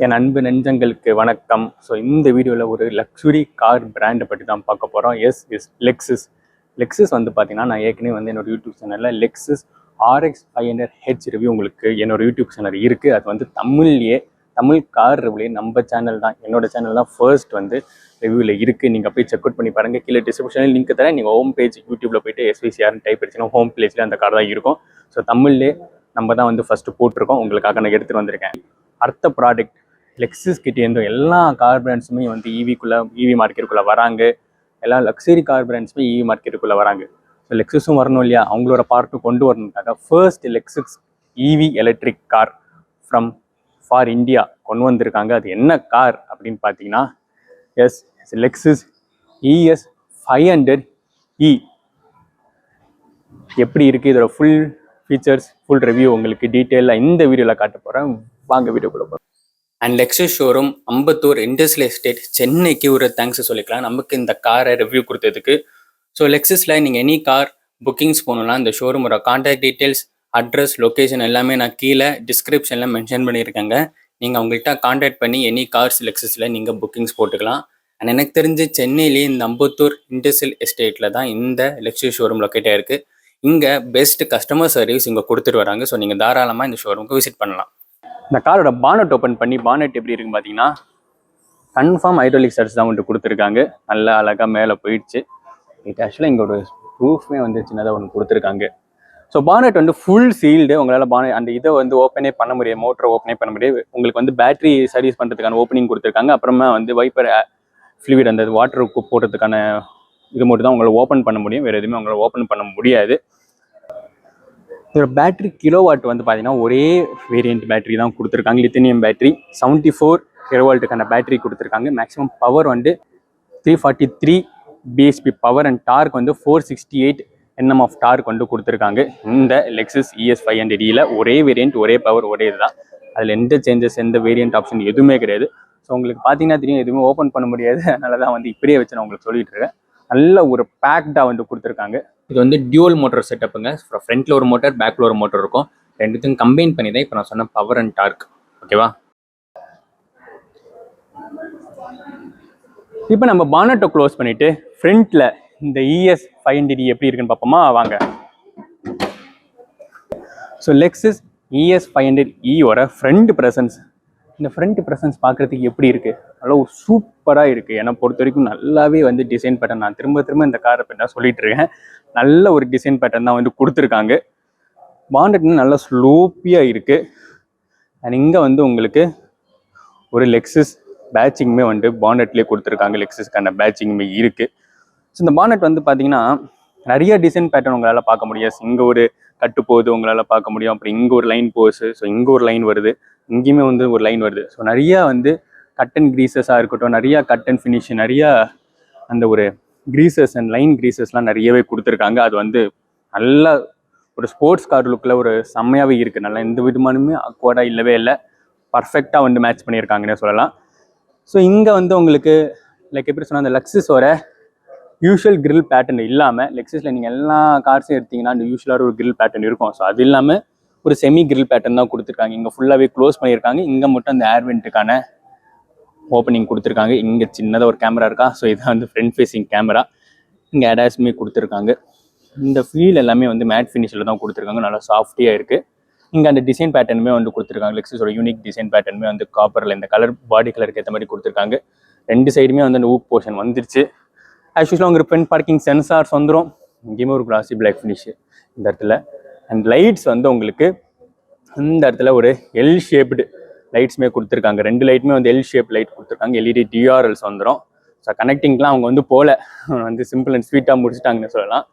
என் அன்பு நெஞ்சங்களுக்கு வணக்கம். ஸோ இந்த வீடியோவில் ஒரு லக்ஸுரி கார் பிராண்டை பற்றி தான் பார்க்க போகிறோம். லெக்ஸஸ். லெக்ஸஸ் வந்து பார்த்தீங்கன்னா, நான் ஏற்கனவே வந்து என்னோட யூடியூப் சேனலில் லெக்ஸஸ் RX 500H ரிவ்யூ உங்களுக்கு என்னோட யூடியூப் சேனல் இருக்குது. அது வந்து தமிழ் கார் ரிவ்யூலே நம்ம சேனல் தான், என்னோட சேனல் தான் ஃபர்ஸ்ட் வந்து ரிவ்யூவில் இருக்குது. நீங்கள் போய் செக் அவுட் பண்ணி பாருங்கள். கீழே டிஸ்கிரிப்ஷனில் லிங்க் தரேன். நீங்கள் ஹோம் பேஜ் யூடியூப்பில் போய்ட்டு SVCRன்னு டைப் அடிச்சிங்கன்னா ஹோம் பேஜில் அந்த கார் தான் இருக்கும். ஸோ தமிழ்லே நம்ம தான் வந்து ஃபஸ்ட்டு போட்டிருக்கோம். உங்களுக்காக நான் எடுத்துகிட்டு வந்திருக்கேன். அடுத்த ப்ராடக்ட் லெக்ஸஸ் கிட்டேருந்து எல்லா கார் பிராண்ட்ஸுமே வந்து ஈவி மார்க்கெட்டுக்குள்ளே வராங்க. எல்லா லக்ஸரி கார் பிராண்ட்ஸுமே ஈவி மார்க்கெட்டுக்குள்ளே வராங்க. ஸோ லெக்ஸஸும் வரணும் இல்லையா, அவங்களோட பார்ட்டு கொண்டு வரணுக்காக first Lexus EV electric car for India கொண்டு வந்திருக்காங்க. அது என்ன கார் அப்படின்னு பார்த்தீங்கன்னா, லெக்ஸஸ் ES 500E. எப்படி இருக்குது, இதோட ஃபுல் ஃபீச்சர்ஸ், ஃபுல் ரிவ்யூ உங்களுக்கு டீட்டெயிலாக இந்த வீடியோவில் காட்ட போகிறேன். வாங்க வீடியோக்குள்ள போகிறோம். And Lexus showroom Ambattur industrial estate சென்னைக்கு ஒரு தேங்க்ஸ் சொல்லிக்கலாம் நமக்கு இந்த காரை ரிவ்யூ கொடுத்ததுக்கு. ஸோ லெக்ஸஸில் நீங்கள் எனி கார் புக்கிங்ஸ் போகணுன்னா இந்த ஷோரூமோட கான்டாக்ட் டீட்டெயில்ஸ், அட்ரஸ், லொக்கேஷன் எல்லாமே நான் கீழே டிஸ்கிரிப்ஷனில் மென்ஷன் பண்ணியிருக்கேங்க. நீங்கள் அவங்கள்ட்ட கான்டாக்ட் பண்ணி எனி கார்ஸ் லெக்ஸஸில் நீங்கள் புக்கிங்ஸ் போட்டுக்கலாம். அண்ட் எனக்கு தெரிஞ்சு சென்னையிலேயே இந்த அம்பத்தூர் இண்டஸ்ட்ரியல் எஸ்டேட்டில் தான் இந்த லெக்ஸஸ் ஷோரூம் லொக்கேட் ஆகிருக்கு. இங்கே பெஸ்ட் கஸ்டமர் சர்வீஸ் இங்கே கொடுத்துட்டு வராங்க. ஸோ நீங்கள் தாராளமாக இந்த ஷோரூமுக்கு விசிட் பண்ணலாம். இந்த காரோட பானட் ஓப்பன் பண்ணி, பானட் எப்படி இருக்குன்னு பார்த்தீங்கன்னா, கன்ஃபார்ம் ஹைட்ராலிக் ஸ்டார்ட்ஸ் தான் வந்துட்டு கொடுத்துருக்காங்க. நல்லா அழகாக மேலே போயிடுச்சு. இது ஆக்சுவலாக இங்கே ஒரு ப்ரூஃப்மே வந்து சின்னதாக ஒன்று கொடுத்துருக்காங்க. ஸோ பானட் வந்து ஃபுல் சீல்டு. உங்களால் அந்த இதை வந்து ஓப்பனே பண்ண முடியாது, மோட்டரை ஓப்பனே பண்ண முடியாது. உங்களுக்கு வந்து பேட்டரி சர்வீஸ் பண்ணுறதுக்கான ஓப்பனிங் கொடுத்துருக்காங்க. அப்புறமா வந்து வைப்பர் ஃப்ளூயிட் அந்த வாட்டருக்கு போடுறதுக்கான இது மட்டும் தான் உங்களை ஓப்பன் பண்ண முடியும். வேறு எதுவுமே உங்களால் ஓப்பன் பண்ண முடியாது. இதோட பேட்டரி கிலோவாட் வந்து பார்த்தீங்கன்னா ஒரே வேரியண்ட் பேட்டரி தான் கொடுத்துருக்காங்க. லித்தினியம் பேட்டரி 74 கிலோவால்ட்டுக்கான பேட்டரி கொடுத்துருக்காங்க. மேக்ஸிமம் பவர் வந்து 343 bhp பவர் அண்ட் டார்க் வந்து 468 Nm ஆஃப் டார்க் வந்து கொடுத்துருக்காங்க. இந்த லெக்ஸஸ் ES 500E ஒரே வேரியண்ட், ஒரே பவர், ஒரே இதுதான். அதில் எந்த சேஞ்சஸ், எந்த வேரியண்ட் ஆப்ஷன் எதுவுமே கிடையாது. ஸோ உங்களுக்கு பார்த்தீங்கன்னா தெரியும், எதுவுமே ஓப்பன் பண்ண முடியாது. அதனால தான் வந்து இப்படியே வச்சு நான் உங்களுக்கு சொல்லிட்டு இருக்கேன். நல்ல ஒரு பேக்டாக வந்து கொடுத்துருக்காங்க. இது வந்து டியூவல் மோட்டர் செட்டப்புங்க. ஃப்ரண்ட்ல ஒரு மோட்டர், பேக்ல ஒரு மோட்டர் இருக்கும். ரெண்டுத்தையும் கம்பைன் பண்ணி தான் இப்போ நான் சொன்ன பவர் அண்ட் டார்க். ஓகேவா? இப்போ நம்ம பானட்டை க்ளோஸ் பண்ணிட்டு ஃப்ரண்ட்ல இந்த ES 500E எப்படி இருக்குன்னு பார்ப்போமா? வாங்க. So Lexus ES 500E front presence, இந்த ஃப்ரண்ட் ப்ரெசன்ஸ் பார்க்குறதுக்கு எப்படி இருக்குது? நல்லா ஒரு சூப்பராக இருக்குது. என்னை பொறுத்த வரைக்கும் நல்லாவே வந்து டிசைன் பேட்டர்ன், நான் திரும்ப இந்த காரை பற்றி தான் சொல்லிட்டு இருக்கேன். நல்ல ஒரு டிசைன் பேட்டர்ன் தான் வந்து கொடுத்துருக்காங்க. பானட்னு நல்லா ஸ்லோப்பியாக இருக்குது. அண்ட் இங்கே வந்து உங்களுக்கு ஒரு லெக்ஸஸ் பேட்சிங்குமே வந்து பானட்லேயே கொடுத்துருக்காங்க. லெக்ஸஸ்க்கான பேட்சிங்குமே இருக்குது. ஸோ இந்த பானட் வந்து பார்த்தீங்கன்னா நிறைய டிசைன் பேட்டர்ன் உங்களால் பார்க்க முடியாது. இங்கே ஒரு கட்டு போகுது உங்களால் பார்க்க முடியும். அப்புறம் இங்கே ஒரு லைன் போகுது. ஸோ இங்கே ஒரு லைன் வருது, இங்கேயுமே வந்து ஒரு லைன் வருது. ஸோ நிறையா வந்து கட் அண்ட் க்ரீசஸாக இருக்கட்டும், நிறையா கட் அண்ட் ஃபினிஷ், நிறையா அந்த ஒரு க்ரீசஸ் அண்ட் லைன் க்ரீசஸ்லாம் நிறையவே கொடுத்துருக்காங்க. அது வந்து நல்லா ஒரு ஸ்போர்ட்ஸ் கார் லுக்கில் ஒரு செம்மையாகவே இருக்குது. நல்லா எந்த விதமானுமே அக்வர்டாக இல்லவே இல்லை. பர்ஃபெக்டாக வந்து மேட்ச் பண்ணியிருக்காங்கன்னே சொல்லலாம். ஸோ இங்கே வந்து உங்களுக்கு எப்படி சொன்னால், அந்த லெக்ஸஸோட யூஷுவல் கிரில் பேட்டர்ன் இல்லாமல், லெக்ஸஸில் நீங்கள் எல்லா கார்ஸும் எடுத்திங்கன்னா அந்த யூஷுவலாக ஒரு கிரில் பேட்டர்ன் இருக்கும். ஸோ அது இல்லாமல் ஒரு செமி கிரில் பேட்டர்ன் தான் கொடுத்துருக்காங்க. இங்கே ஃபுல்லாகவே க்ளோஸ் பண்ணியிருக்காங்க. இங்கே மட்டும் அந்த ஏர்வெண்ட்டுக்கான ஓப்பனிங் கொடுத்துருக்காங்க. இங்கே சின்னதாக ஒரு கேமரா இருக்கா. ஸோ இதான் வந்து ஃப்ரண்ட் ஃபேஸிங் கேமரா. இங்கே அடாஸ்மே கொடுத்துருக்காங்க. இந்த ஃபீல் எல்லாமே வந்து மேட் ஃபினிஷில் தான் கொடுத்துருக்காங்க. நல்லா சாஃப்டியாக இருக்குது. இங்கே அந்த டிசைன் பேட்டர்னுமே வந்து கொடுத்துருக்காங்க. லெக்ஸஸோட யூனிக் டிசைன் பேட்டர்னுமே வந்து காப்பரில் இந்த கலர், பாடி கலருக்கு ஏற்ற மாதிரி கொடுத்துருக்காங்க. ரெண்டு சைடுமே வந்து அந்த ஊக் போர்ஷன் வந்துருச்சு. ஆக்சுவலாக உங்களுக்கு ஃப்ரண்ட் பார்க்கிங் சென்சார்ஸ் வந்துடும். இங்கேயுமே ஒரு கிளாசி பிளாக் ஃபினிஷ் இந்த இடத்துல. அண்ட் லைட்ஸ் வந்து உங்களுக்கு இந்த இடத்துல ஒரு எல் ஷேப்டு லைட்ஸுமே கொடுத்துருக்காங்க. ரெண்டு லைட்டுமே வந்து எல் ஷேப் லைட் கொடுத்துருக்காங்க. LED DRLs வந்துடும். ஸோ கனெக்டிங்லாம் அவங்க வந்து வந்து சிம்பிள் அண்ட் ஸ்வீட்டாக முடிச்சுட்டாங்கன்னு சொல்லலாம்.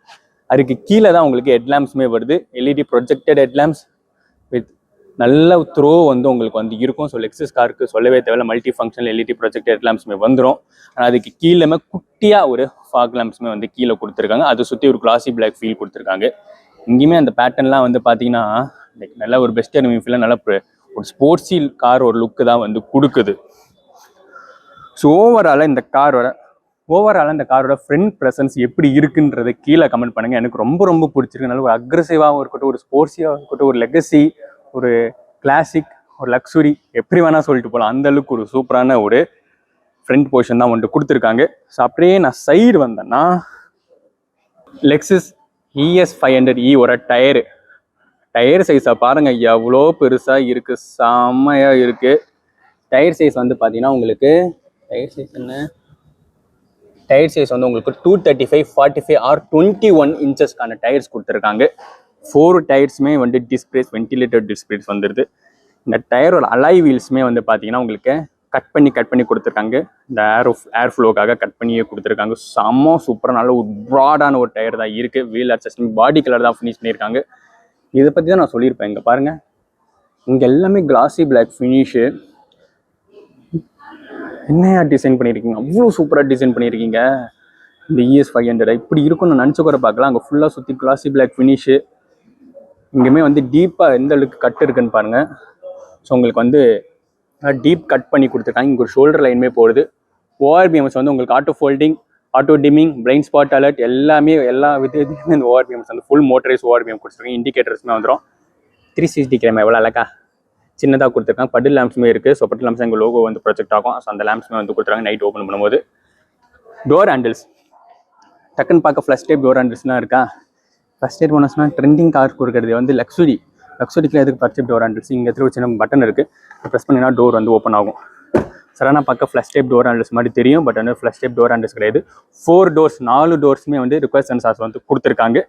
அதுக்கு கீழே தான் உங்களுக்கு ஹெட்லாம்ப்ஸுமே வருது. LED ப்ரொஜெக்டட் ஹெட்லாம்ப்ஸ் வித் நல்ல த்ரோ வந்து உங்களுக்கு வந்து இருக்கும். ஸோ லெக்ஸஸ் காருக்கு சொல்லவே தேவையில்ல, மல்டி ஃபங்க்ஷனல் LED ப்ரொஜெக்டட் ஹெட்லாம்ப்ஸுமே வந்துடும். ஆனால் அதுக்கு கீழே குட்டியாக ஒரு ஃபாக் லேம்ப்ஸுமே வந்து கீழே கொடுத்துருக்காங்க. அதை சுற்றி ஒரு கிளாசி பிளாக் ஃபீல் கொடுத்துருக்காங்க. இங்கேயுமே அந்த பேட்டர்ன்லாம் வந்து பார்த்தீங்கன்னா நல்ல ஒரு பெஸ்ட் ஃபீலாக நல்ல ஒரு ஸ்போர்ட்ஸி கார் ஒரு லுக்கு தான் வந்து கொடுக்குது. ஸோ ஓவராலாக இந்த காரோட ஃப்ரண்ட் ப்ரெசன்ஸ் எப்படி இருக்குன்றதை கீழே கமெண்ட் பண்ணுங்கள். எனக்கு ரொம்ப பிடிச்சிருக்கு. நல்ல ஒரு அக்ரெசிவாகவும் இருக்கட்டும், ஒரு ஸ்போர்ட்ஸியாக இருக்கட்டும், ஒரு லெகசி, ஒரு கிளாசிக், ஒரு லக்ஸுரி எப்படி வேணால் சொல்லிட்டு போகலாம், அந்த அளவுக்கு ஒரு சூப்பரான ஒரு ஃப்ரண்ட் போர்ஷன் தான் வந்துட்டு கொடுத்துருக்காங்க. ஸோ அப்படியே நான் சைடு வந்தேன்னா லெக்ஸஸ் ES 500E டயர் சைஸை பாருங்கள் எவ்வளோ பெருசாக இருக்குது, செம்மையாக இருக்குது. டயர் சைஸ் வந்து பார்த்தீங்கன்னா உங்களுக்கு டயர் சைஸ் வந்து உங்களுக்கு 235, 45 or 21 இன்ச்சஸ்க்கான டயர்ஸ் கொடுத்துருக்காங்க. 4 டயர்ஸுமே வந்து டிஸ்பிளேஸ், வென்டிலேட்டர் டிஸ்பிளேஸ் வந்துடுது. இந்த டயரோட அலாய் வீல்ஸுமே வந்து பார்த்தீங்கன்னா உங்களுக்கு கட் பண்ணி கொடுத்துருக்காங்க. இந்த ஏர் ஃப்ளோக்காக கட் பண்ணியே கொடுத்துருக்காங்க. செம்ம சூப்பராக நல்ல ஒரு ப்ராடான ஒரு டயர் தான் இருக்குது. வீல் அட்ஜஸ்ட்மெண்ட் பாடி கலர் தான் ஃபினிஷ் பண்ணியிருக்காங்க. இதை பற்றி தான் நான் சொல்லியிருப்பேன். இங்கே பாருங்கள், இங்கே எல்லாமே கிளாசி பிளாக் ஃபினிஷு. என்னையா டிசைன் பண்ணியிருக்கீங்க, அவ்வளோ சூப்பராக டிசைன் பண்ணியிருக்கீங்க. இந்த ES 500 இப்படி இருக்குன்னு நினச்சி கூட பார்க்கலாம். அங்கே ஃபுல்லாக சுற்றி கிளாசி பிளாக் ஃபினிஷு. இங்கேயுமே வந்து டீப்பாக எந்த அளவுக்கு கட் இருக்குன்னு பாருங்கள். ஸோ உங்களுக்கு வந்து டீப் கட் பண்ணி கொடுத்துருக்காங்க. இங்கே ஒரு ஷோல்டர் லைனுமே போடுது. ORBMS வந்து உங்களுக்கு auto folding, auto dimming, blind spot alert எல்லா விதத்துலையுமே இந்த ORBMS வந்து ஃபுல் மோட்டரைஸ் ORBM கொடுத்துருக்காங்க. இண்டிகேட்டர்ஸுமே வந்துடும். 360 கேமரா எவ்வளோ அழகா சின்னதாக கொடுத்துருக்காங்க. பட்டில் லேம்ப்ஸுமே இருக்குது. ஸோ பட்டில் லேம்ப்ஸ் எங்கள் லோகோ வந்து ப்ரொஜெக்ட் ஆகும். ஸோ அந்த லேம்ப்ஸுமே வந்து கொடுத்துருக்காங்க நைட் ஓப்பன் பண்ணும்போது. டோர் ஹேண்டில்ஸ் டக்குன்னு பார்க்க ஃப்ளஷ் டைப் டோர் ஹேண்டில்ஸ்லாம் இருக்கா. ஃபஸ்ட் டைப் போனஸ்னால் ட்ரெண்டிங் கார் கொடுக்குறது வந்து லக்ஸுரிக்கில் எதுக்கு ஃபஸ்ட் டைப் டோர் ஹேண்டில்ஸ். இங்கே ஒரு சின்ன பட்டன் இருக்குது, ப்ரெஸ் பண்ணினா டோர் வந்து ஓப்பன் ஆகும். சடனாக பார்க்க ஃப்ளஷ் டைப் டோர் ஹேண்டில்ஸ் மாதிரி தெரியும், பட் வந்து ஃப்ளஷ் டைப் டோர் ஹேண்டில்ஸ் கிடையாது. 4 டோர்ஸ் 4 டோர்ஸுமே வந்து ரிக்வெஸ்ட் சென்சார்ஸ் வந்து கொடுத்துருக்காங்க.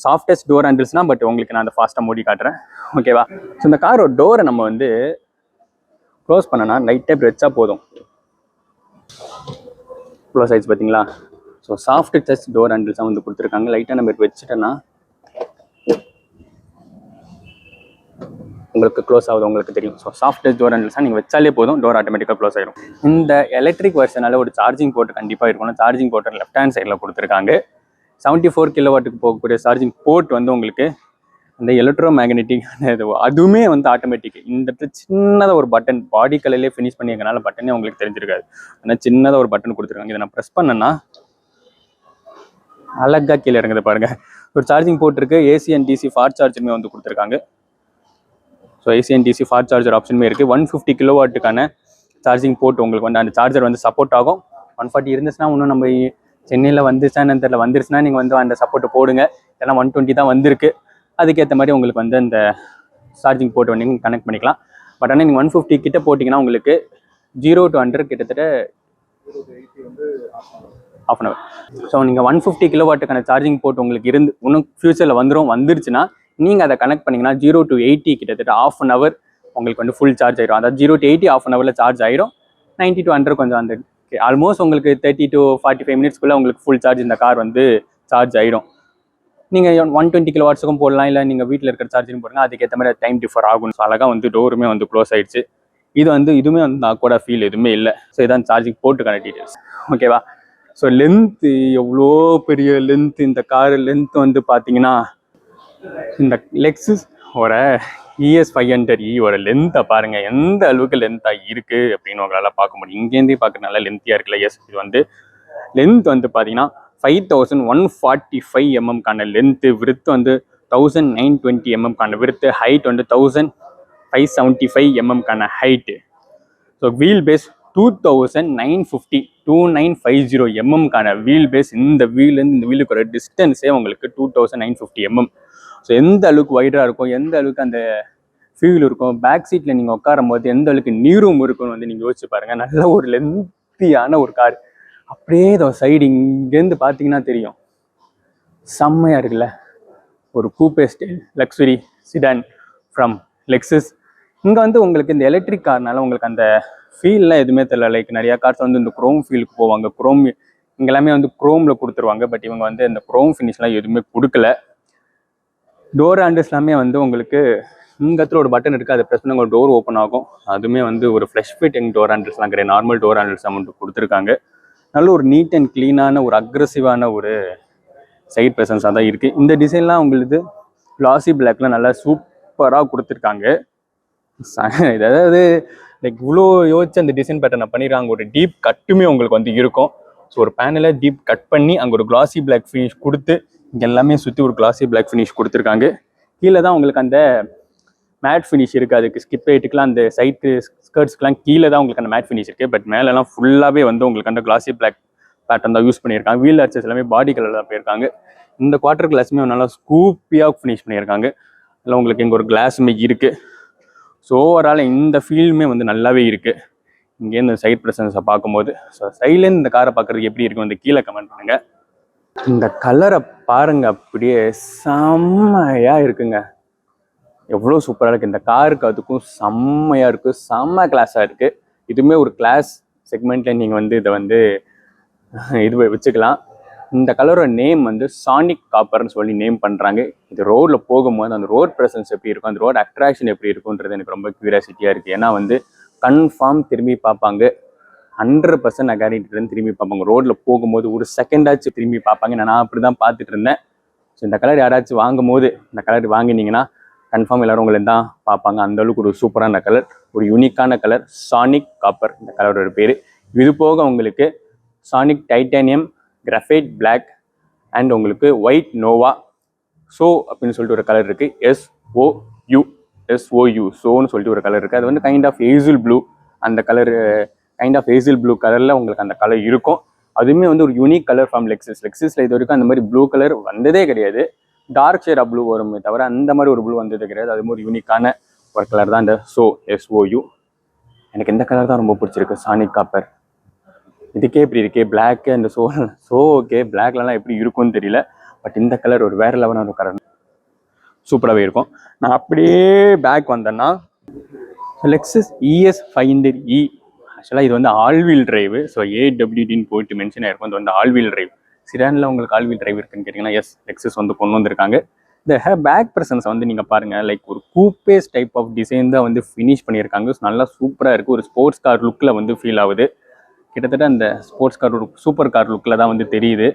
சாஃப்டஸ்ட் டோர் ஹேண்டில்ஸ்னால், பட் உங்களுக்கு நான் அந்த ஃபாஸ்ட்டாக மூடி காட்டுறேன், ஓகேவா. ஸோ இந்த காரோட டோரை நம்ம வந்து க்ளோஸ் பண்ணனா லைட்டாக இப்படி வச்சா போதும், க்ளோஸ் ஆயிடுச்சு பார்த்தீங்களா. ஸோ சாஃப்ட் டச் டோர் ஹேண்டில்ஸாக வந்து கொடுத்துருக்காங்க. லைட்டாக நம்ம இப்படி வச்சுட்டோன்னா உங்களுக்கு க்ளோஸ் ஆகுது, உங்களுக்கு தெரியும். ஸோ சாஃப்ட் டச் டோர் ஹேண்டில்ஸாக நீங்கள் வச்சாலே போதும், டோர் ஆட்டோமேட்டிக்காக க்ளோஸ் ஆயிடும். இந்த எலக்ட்ரிக் வெர்ஷனால ஒரு சார்ஜிங் போர்ட் கண்டிப்பாக இருக்கணும். சார்ஜிங் போர்ட் லெஃப்ட் ஹேண்ட் சைடில் கொடுத்துருக்காங்க. 74 கிலோவாட்டுக்கு போகக்கூடிய சார்ஜிங் போர்ட் வந்து உங்களுக்கு அந்த எலக்ட்ரோ மேக்னெட்டிக் அதுவுமே வந்து ஆட்டோமேட்டிக். இந்த சின்னதாக ஒரு பட்டன் பாடி கலர்லேயே ஃபினிஷ் பண்ணியிருக்கனால பட்டனே உங்களுக்கு தெரிஞ்சிருக்காது. ஆனால் சின்னதாக ஒரு பட்டன் கொடுத்துருக்காங்க. இதை நான் ப்ரெஸ் பண்ணேன்னா அழகாக கீழே இறங்குது பாருங்க. ஒரு சார்ஜிங் போர்ட் இருக்குது. AC and DC ஃபாஸ்ட் சார்ஜருமே வந்து கொடுத்துருக்காங்க. So AC and DC fast charger ஆப்ஷனுமே இருக்குது. 150 கிலோவாட்டுக்கான சார்ஜிங் போர்ட் உங்களுக்கு வந்து அந்த சார்ஜர் வந்து சப்போர்ட் ஆகும். 140 இருந்துச்சுன்னா இன்னும் நம்ம சென்னையில் வந்துருச்சா என்னன்னு தெரியல, வந்துருச்சுன்னா நீங்கள் வந்து அந்த சப்போர்ட்டை போடுங்க. ஏன்னா 120 தான் வந்திருக்கு. அதுக்கேற்ற மாதிரி உங்களுக்கு வந்து அந்த சார்ஜிங் போர்ட் வந்து நீங்கள் கனெக்ட் பண்ணிக்கலாம். பட் ஆனால் நீங்கள் 150 கிட்ட போட்டிங்கன்னா உங்களுக்கு 0 to 100 கிட்டத்தட்ட ½ hour. ஸோ நீங்கள் 150 கிலோவாட்டுக்கான சார்ஜிங் போர்ட் உங்களுக்கு இன்னும் ஃபியூச்சரில் வந்துருச்சுன்னா நீங்கள் அதை கனெக்ட் பண்ணிங்கன்னா 0 to 80 கிட்டத்தட்ட ½ hour உங்களுக்கு வந்து ஃபுல் சார்ஜ் ஆயிடும். அதாவது 0 to 80 ½ hourல சார்ஜ் ஆயிடும். 90 to 100 கொஞ்சம் அந்த ஆல்மோஸ்ட் உங்களுக்கு 30 to 45 மினிட்ஸ்க்குள்ளே உங்களுக்கு ஃபுல் சார்ஜ் இந்த கார் வந்து சார்ஜ் ஆயிடும். நீங்கள் 120 கிலோவாட்ஸுக்கும் போடலாம், இல்லை நீங்கள் வீட்டில் இருக்கிற சார்ஜிங் போடுங்க, அதுக்கேற்ற மாதிரி டைம் டிஃபர் ஆகும். ஸோ அழகாக வந்து டோருமே வந்து க்ளோஸ் ஆயிடுச்சு. இதுவுமே வந்து நான் கூட ஃபீல் எதுவுமே இல்லை. ஸோ இதான் சார்ஜிங் போட்டுக்கான டீட்டெயில்ஸ், ஓகேவா. ஸோ லென்த்து எவ்வளோ பெரிய லென்த்து, இந்த கார் லென்த் வந்து பார்த்தீங்கன்னா இந்த லெக்ஸஸ் ES 500E லென்த்தை பாருங்கள் எந்த அளவுக்கு லென்த்தாக இருக்குது அப்படின்னு உங்களால் பார்க்க முடியும். இங்கேருந்தே பார்க்க நல்லா லென்த்தியாக இருக்குல்ல. எஸ், இது வந்து லென்த் வந்து பார்த்தீங்கன்னா 5145 mm லென்த்து, விருத்து வந்து 1920 mm விருத்து, ஹைட் வந்து 1575 mm height. So wheel base 2950 mm wheel base. இந்த வீலேருந்து இந்த வீலுக்கு ஒரு டிஸ்டன்ஸே உங்களுக்கு 2950 mm. ஸோ எந்த அளவுக்கு வைடாக இருக்கும், எந்த அளவுக்கு அந்த ஃபீல் இருக்கும், பேக் சீட்டில் நீங்கள் உட்காரும் போது எந்த அளவுக்கு நீரும் இருக்குன்னு வந்து நீங்கள் யோசிச்சு பாருங்கள். நல்ல ஒரு லென்த்தியான ஒரு கார். அப்படியே இதோ சைடு இங்கேருந்து பார்த்தீங்கன்னா தெரியும், செம்மையாக இருக்குல்ல. ஒரு கூப்பே style luxury sit down from Lexus. இங்கே வந்து உங்களுக்கு இந்த எலக்ட்ரிக் கார்னால உங்களுக்கு அந்த ஃபீல்லாம் எதுவுமே தெரியல. லைக் நிறையா கார்ஸ் வந்து இந்த குரோம் ஃபீலுக்கு போவாங்க. இங்கே எல்லாமே வந்து குரோமில் கொடுத்துருவாங்க. பட் இவங்க வந்து இந்த குரோம் ஃபினிஷ்லாம் எதுவுமே கொடுக்கல. டோர் ஹேண்டில்ஸ் எல்லாமே வந்து உங்களுக்கு இங்கே ஒரு பட்டன் இருக்குது, அதை ப்ரெஸ் பண்ணி உங்களுக்கு டோர் ஓப்பன் ஆகும். அதுவுமே வந்து ஒரு ஃப்ளஷ் ஃபிட்டிங் டோர் ஹேண்டில்ஸ்லாம் கிடையாது, நார்மல் டோர் ஹேண்டில்ஸ் அமௌண்ட் கொடுத்துருக்காங்க. நல்ல ஒரு நீட் அண்ட் க்ளீனான ஒரு அக்ரெசிவான ஒரு சைட் ப்ரெசன்ஸாக தான் இருக்குது. இந்த டிசைன்லாம் உங்களுக்கு கிளாசி பிளாக்ல நல்லா சூப்பராக கொடுத்துருக்காங்க. அதாவது லைக் இவ்வளோ யோசிச்சு அந்த டிசைன் பேட்டர்னை பண்ணிடுறாங்க. ஒரு டீப் கட்டுமே உங்களுக்கு வந்து இருக்கும். ஸோ ஒரு பேனலை டீப் கட் பண்ணி அங்கே ஒரு கிளாசி பிளாக் ஃபினிஷ் கொடுத்து இங்கே எல்லாமே சுற்றி ஒரு கிளாசி பிளாக் ஃபினிஷ் கொடுத்துருக்காங்க. கீழே தான் உங்களுக்கு அந்த மேட் ஃபினிஷ் இருக்குது. அதுக்கு ஸ்கிப் லைட்டுக்கெலாம் அந்த சைட்டு ஸ்கர்ட்ஸ்க்குலாம் கீழே தான் உங்களுக்கு அந்த மேட் ஃபினிஷ் இருக்குது. பட் மேலெலாம் ஃபுல்லாகவே வந்து உங்களுக்கு அந்த கிளாசி பிளாக் பேட்டர்ன் தான் யூஸ் பண்ணியிருக்காங்க. வீல் ஆர்ச்சஸ் எல்லாமே பாடி கலரில் தான் போயிருக்காங்க. இந்த குவார்டர் கிளாஸுமே நல்லா ஸ்கூப்பியாக ஃபினிஷ் பண்ணியிருக்காங்க. அதில் உங்களுக்கு இங்கே ஒரு கிளாஸுமே இருக்குது. ஸோ ஓவரால் இந்த ஃபீல்டுமே வந்து நல்லாவே இருக்குது இங்கேருந்து சைட் ப்ரெசன்ஸை பார்க்கும்போது. ஸோ சைட்லேருந்து இந்த காரை பார்க்குறதுக்கு எப்படி இருக்கும் வந்து கீழே கமெண்ட் பண்ணுங்கள். இந்த கலரை பாருங்கள், அப்படியே செம்மையாக இருக்குங்க. எவ்வளோ சூப்பராக இருக்குது. இந்த காருக்கு அதுக்கும் செம்மையாக இருக்குது, செம்ம கிளாஸாக இருக்குது. இதுவுமே ஒரு கிளாஸ் செக்மெண்ட்டில் நீங்கள் வந்து இதை வந்து இது வச்சுக்கலாம். இந்த கலரோட நேம் வந்து சானிக் காப்பர்னு சொல்லி நேம் பண்ணுறாங்க. இது ரோடில் போகும்போது அந்த ரோட் ப்ரெசன்ஸ் எப்படி இருக்கும், அந்த ரோட் அட்ராக்ஷன் எப்படி இருக்குன்றது எனக்கு ரொம்ப க்யூரியாசிட்டியாக இருக்குது. ஏன்னா வந்து கன்ஃபார்ம் திரும்பி பார்ப்பாங்க, 100% நான் கேரண்டிட்டு திரும்பி பார்ப்பாங்க. ரோட்டில் போகும்போது ஒரு செகண்டாச்சும் திரும்பி பார்ப்பாங்க. நான் அப்படி தான் பார்த்துட்டு இருந்தேன். ஸோ இந்த கலர் யாராச்சும் வாங்கும் போது இந்த கலர் வாங்கினீங்கன்னா கன்ஃபார்ம் எல்லோரும் உங்களை தான் பார்ப்பாங்க. அந்தளவுக்கு ஒரு சூப்பரான கலர், ஒரு யூனிக்கான கலர், சானிக் காப்பர் இந்த கலரோட பேர். இது போக உங்களுக்கு sonic titanium, graphite black and உங்களுக்கு ஒயிட் நோவா ஸோ அப்படின்னு சொல்லிட்டு ஒரு கலர் இருக்குது. SOU ஸோன்னு சொல்லிட்டு ஒரு கலர் இருக்குது. அது வந்து கைண்ட் ஆஃப் ஹேசில் ப்ளூ, அந்த colour kind of hazel blue கலரில் உங்களுக்கு அந்த கலர் இருக்கும். அதுவுமே வந்து ஒரு யூனிக் கலர் ஃப்ரம் லெக்ஸஸில் இது வரைக்கும் அந்த மாதிரி ப்ளூ கலர் வந்ததே கிடையாது. டார்க் ஷேட் ஆஃப் ப்ளூ வருமே தவிர அந்த மாதிரி ஒரு ப்ளூ வந்தது கிடையாது. அது ஒரு யூனிக்கான ஒரு கலர் தான் இந்த SOU. எனக்கு இந்த கலர் தான் ரொம்ப பிடிச்சிருக்கு, சானிக் காப்பர். இதுக்கே இப்படி இருக்கே பிளாக்கு அந்த ஓகே பிளாக்லலாம் எப்படி இருக்கும்னு தெரியல. பட் இந்த கலர் ஒரு வேறு லெவலான ஒரு கலர், சூப்பராகவே இருக்கும். நான் அப்படியே பேக் வந்தேன்னா லெக்ஸஸ் ES 500E ஆக்சுவலாக இது வந்து ஆல்வீல் டிரைவு. ஸோ AWDன்னு போயிட்டு மென்ஷன் ஆயிருக்கும். இது வந்து ஆல்வீல் டிரைவ். சிடானில் உங்களுக்கு ஆல்வீல் டிரைவ் இருக்குன்னு கேட்டிங்கன்னா எஸ், லெக்ஸஸ் வந்து கொண்டு வந்திருக்காங்க. இந்த பேக் ப்ரெசன்ஸ் வந்து நீங்கள் பாருங்கள், லைக் ஒரு கூப்பேஸ் டைப் ஆஃப் டிசைன் தான் வந்து ஃபினிஷ் பண்ணியிருக்காங்க. ஸோ நல்லா சூப்பராக இருக்குது. ஒரு ஸ்போர்ட்ஸ் கார் லுக்கில் வந்து ஃபீல் ஆகுது. கிட்டத்தட்ட அந்த ஸ்போர்ட்ஸ் கார் ஒரு சூப்பர் கார் லுக்கில் தான் வந்து தெரியுது.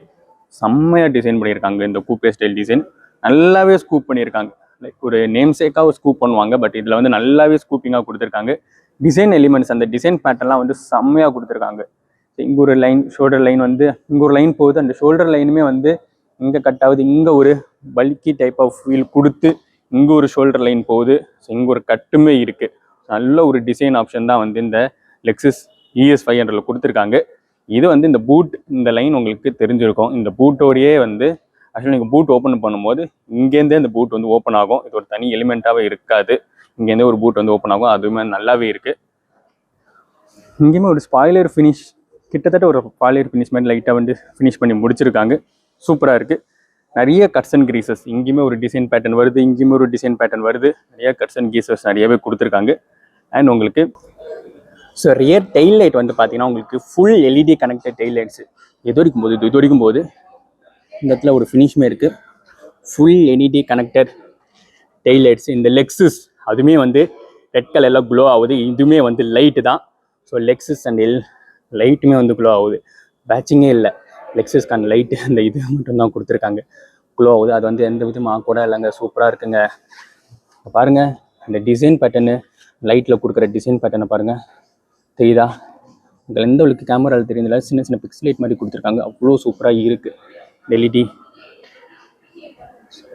செம்மையாக டிசைன் பண்ணியிருக்காங்க. இந்த கூப்பே ஸ்டைல் டிசைன் நல்லாவே ஸ்கூப் பண்ணியிருக்காங்க. லைக் ஒரு நேம் சேக்காக ஸ்கூப் பண்ணுவாங்க, பட் இதில் வந்து நல்லாவே ஸ்கூப்பிங்காக கொடுத்துருக்காங்க. டிசைன் எலிமெண்ட்ஸ் அந்த டிசைன் பேட்டர்லாம் வந்து செம்மையாக கொடுத்துருக்காங்க. இங்கே ஒரு லைன், ஷோல்டர் லைன் வந்து இங்கே ஒரு லைன் போகுது. அந்த ஷோல்டர் லைனுமே வந்து இங்கே கட் ஆகுது. இங்கே ஒரு பல்கி டைப் ஆஃப் ஃபீல் கொடுத்து இங்கே ஒரு ஷோல்டர் லைன் போகுது. ஸோ இங்கே ஒரு கட்டுமே இருக்குது. நல்ல ஒரு டிசைன் ஆப்ஷன் தான் வந்து இந்த லெக்ஸஸ் ES 500 கொடுத்துருக்காங்க. இது வந்து இந்த பூட், இந்த லைன் உங்களுக்கு தெரிஞ்சிருக்கும். இந்த பூட்டோடையே வந்து ஆக்சுவலி நீங்கள் பூட் ஓப்பன் பண்ணும்போது இங்கேருந்தே இந்த பூட் வந்து ஓப்பன் ஆகும். இது ஒரு தனி எலிமெண்ட்டாகவே இருக்காது. இங்கேருந்தே ஒரு பூட் வந்து ஓப்பன் ஆகும். அதுவுமே நல்லாவே இருக்குது. இங்கேயுமே ஒரு ஸ்பாய்லர் ஃபினிஷ், கிட்டத்தட்ட ஒரு ஸ்பாய்லர் ஃபினிஷ் மாதிரி லைட்டாக வந்து ஃபினிஷ் பண்ணி முடிச்சிருக்காங்க. சூப்பராக இருக்குது. நிறைய கட்ஸ் அண்ட் கிரீசஸ், இங்கேயுமே ஒரு டிசைன் பேட்டர்ன் வருது, இங்கேயுமே ஒரு டிசைன் பேட்டர்ன் வருது. நிறைய கட்ஸ் அண்ட் கிரீசஸ் நிறையவே கொடுத்துருக்காங்க. அண்ட் உங்களுக்கு ஸோ ரியர் டெயில் லைட் வந்து பார்த்தீங்கன்னா உங்களுக்கு full LED connected tail lights. இது வரைக்கும் போது இந்த இடத்துல ஒரு ஃபினிஷ்மே இருக்குது. Full LED connected tail lights. இந்த லெக்ஸஸ் அதுவுமே வந்து ரெட் கலரில் க்ளோ ஆகுது. இதுவுமே வந்து லைட்டு தான். ஸோ லெக்ஸஸ் அண்ட் லைட்டுமே வந்து க்ளோ ஆகுது. பேட்சிங்கே இல்லை, லெக்ஸஸ்க்கான லைட்டு அந்த இது மட்டும்தான் கொடுத்துருக்காங்க. க்ளோ ஆகுது. அது வந்து எந்த விதமாக கூட இல்லைங்க, சூப்பராக இருக்குங்க. பாருங்கள் அந்த டிசைன் பேட்டர்னு, லைட்டில் கொடுக்குற டிசைன் பேட்டர்னை பாருங்கள், தெரியுதா? உங்கள் எந்த அளவுக்கு கேமராவில் தெரியுதுல, சின்ன சின்ன பிக்ஸ் லைட் மாதிரி கொடுத்துருக்காங்க. அவ்வளோ சூப்பராக இருக்குது. LED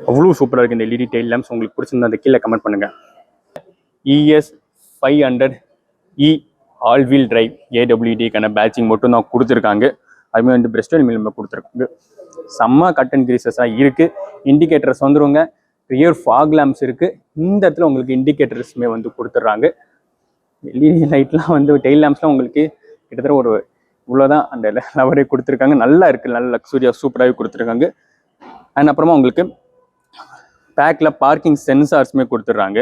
அவ்வளோ சூப்பராக இருக்குது. இந்த LED டெயில் லேம்ப்ஸ் உங்களுக்கு பிடிச்சிருந்தா அந்த கீழே கமெண்ட் பண்ணுங்கள். ES 500E all wheel drive AWDக்கான பேட்சிங் மட்டும் தான் கொடுத்துருக்காங்க. அதுமாதிரி வந்து பிரஸ்ட் அலுமினியம் கொடுத்துருக்காங்க. செம்ம கட் அண்ட் கிரீசஸாக இருக்குது. இண்டிகேட்டர்ஸ் வந்துருங்க. ரியர் ஃபாக் லேம்ப்ஸ் இருக்குது. இந்த இடத்துல உங்களுக்கு இண்டிகேட்டர்ஸுமே வந்து கொடுத்துட்றாங்க. LED லைட்லாம் வந்து டெயில் லேம்ப்ஸ்லாம் உங்களுக்கு கிட்டத்தட்ட ஒரு இவ்வளோதான் அந்த லெவரே கொடுத்துருக்காங்க. நல்லா இருக்குது, நல்ல லக்ஸூரியாக சூப்பராகவே கொடுத்துருக்காங்க. அண்ட் அப்புறமா உங்களுக்கு பேக்கில் பார்க்கிங் சென்சார்ஸுமே கொடுத்துட்றாங்க.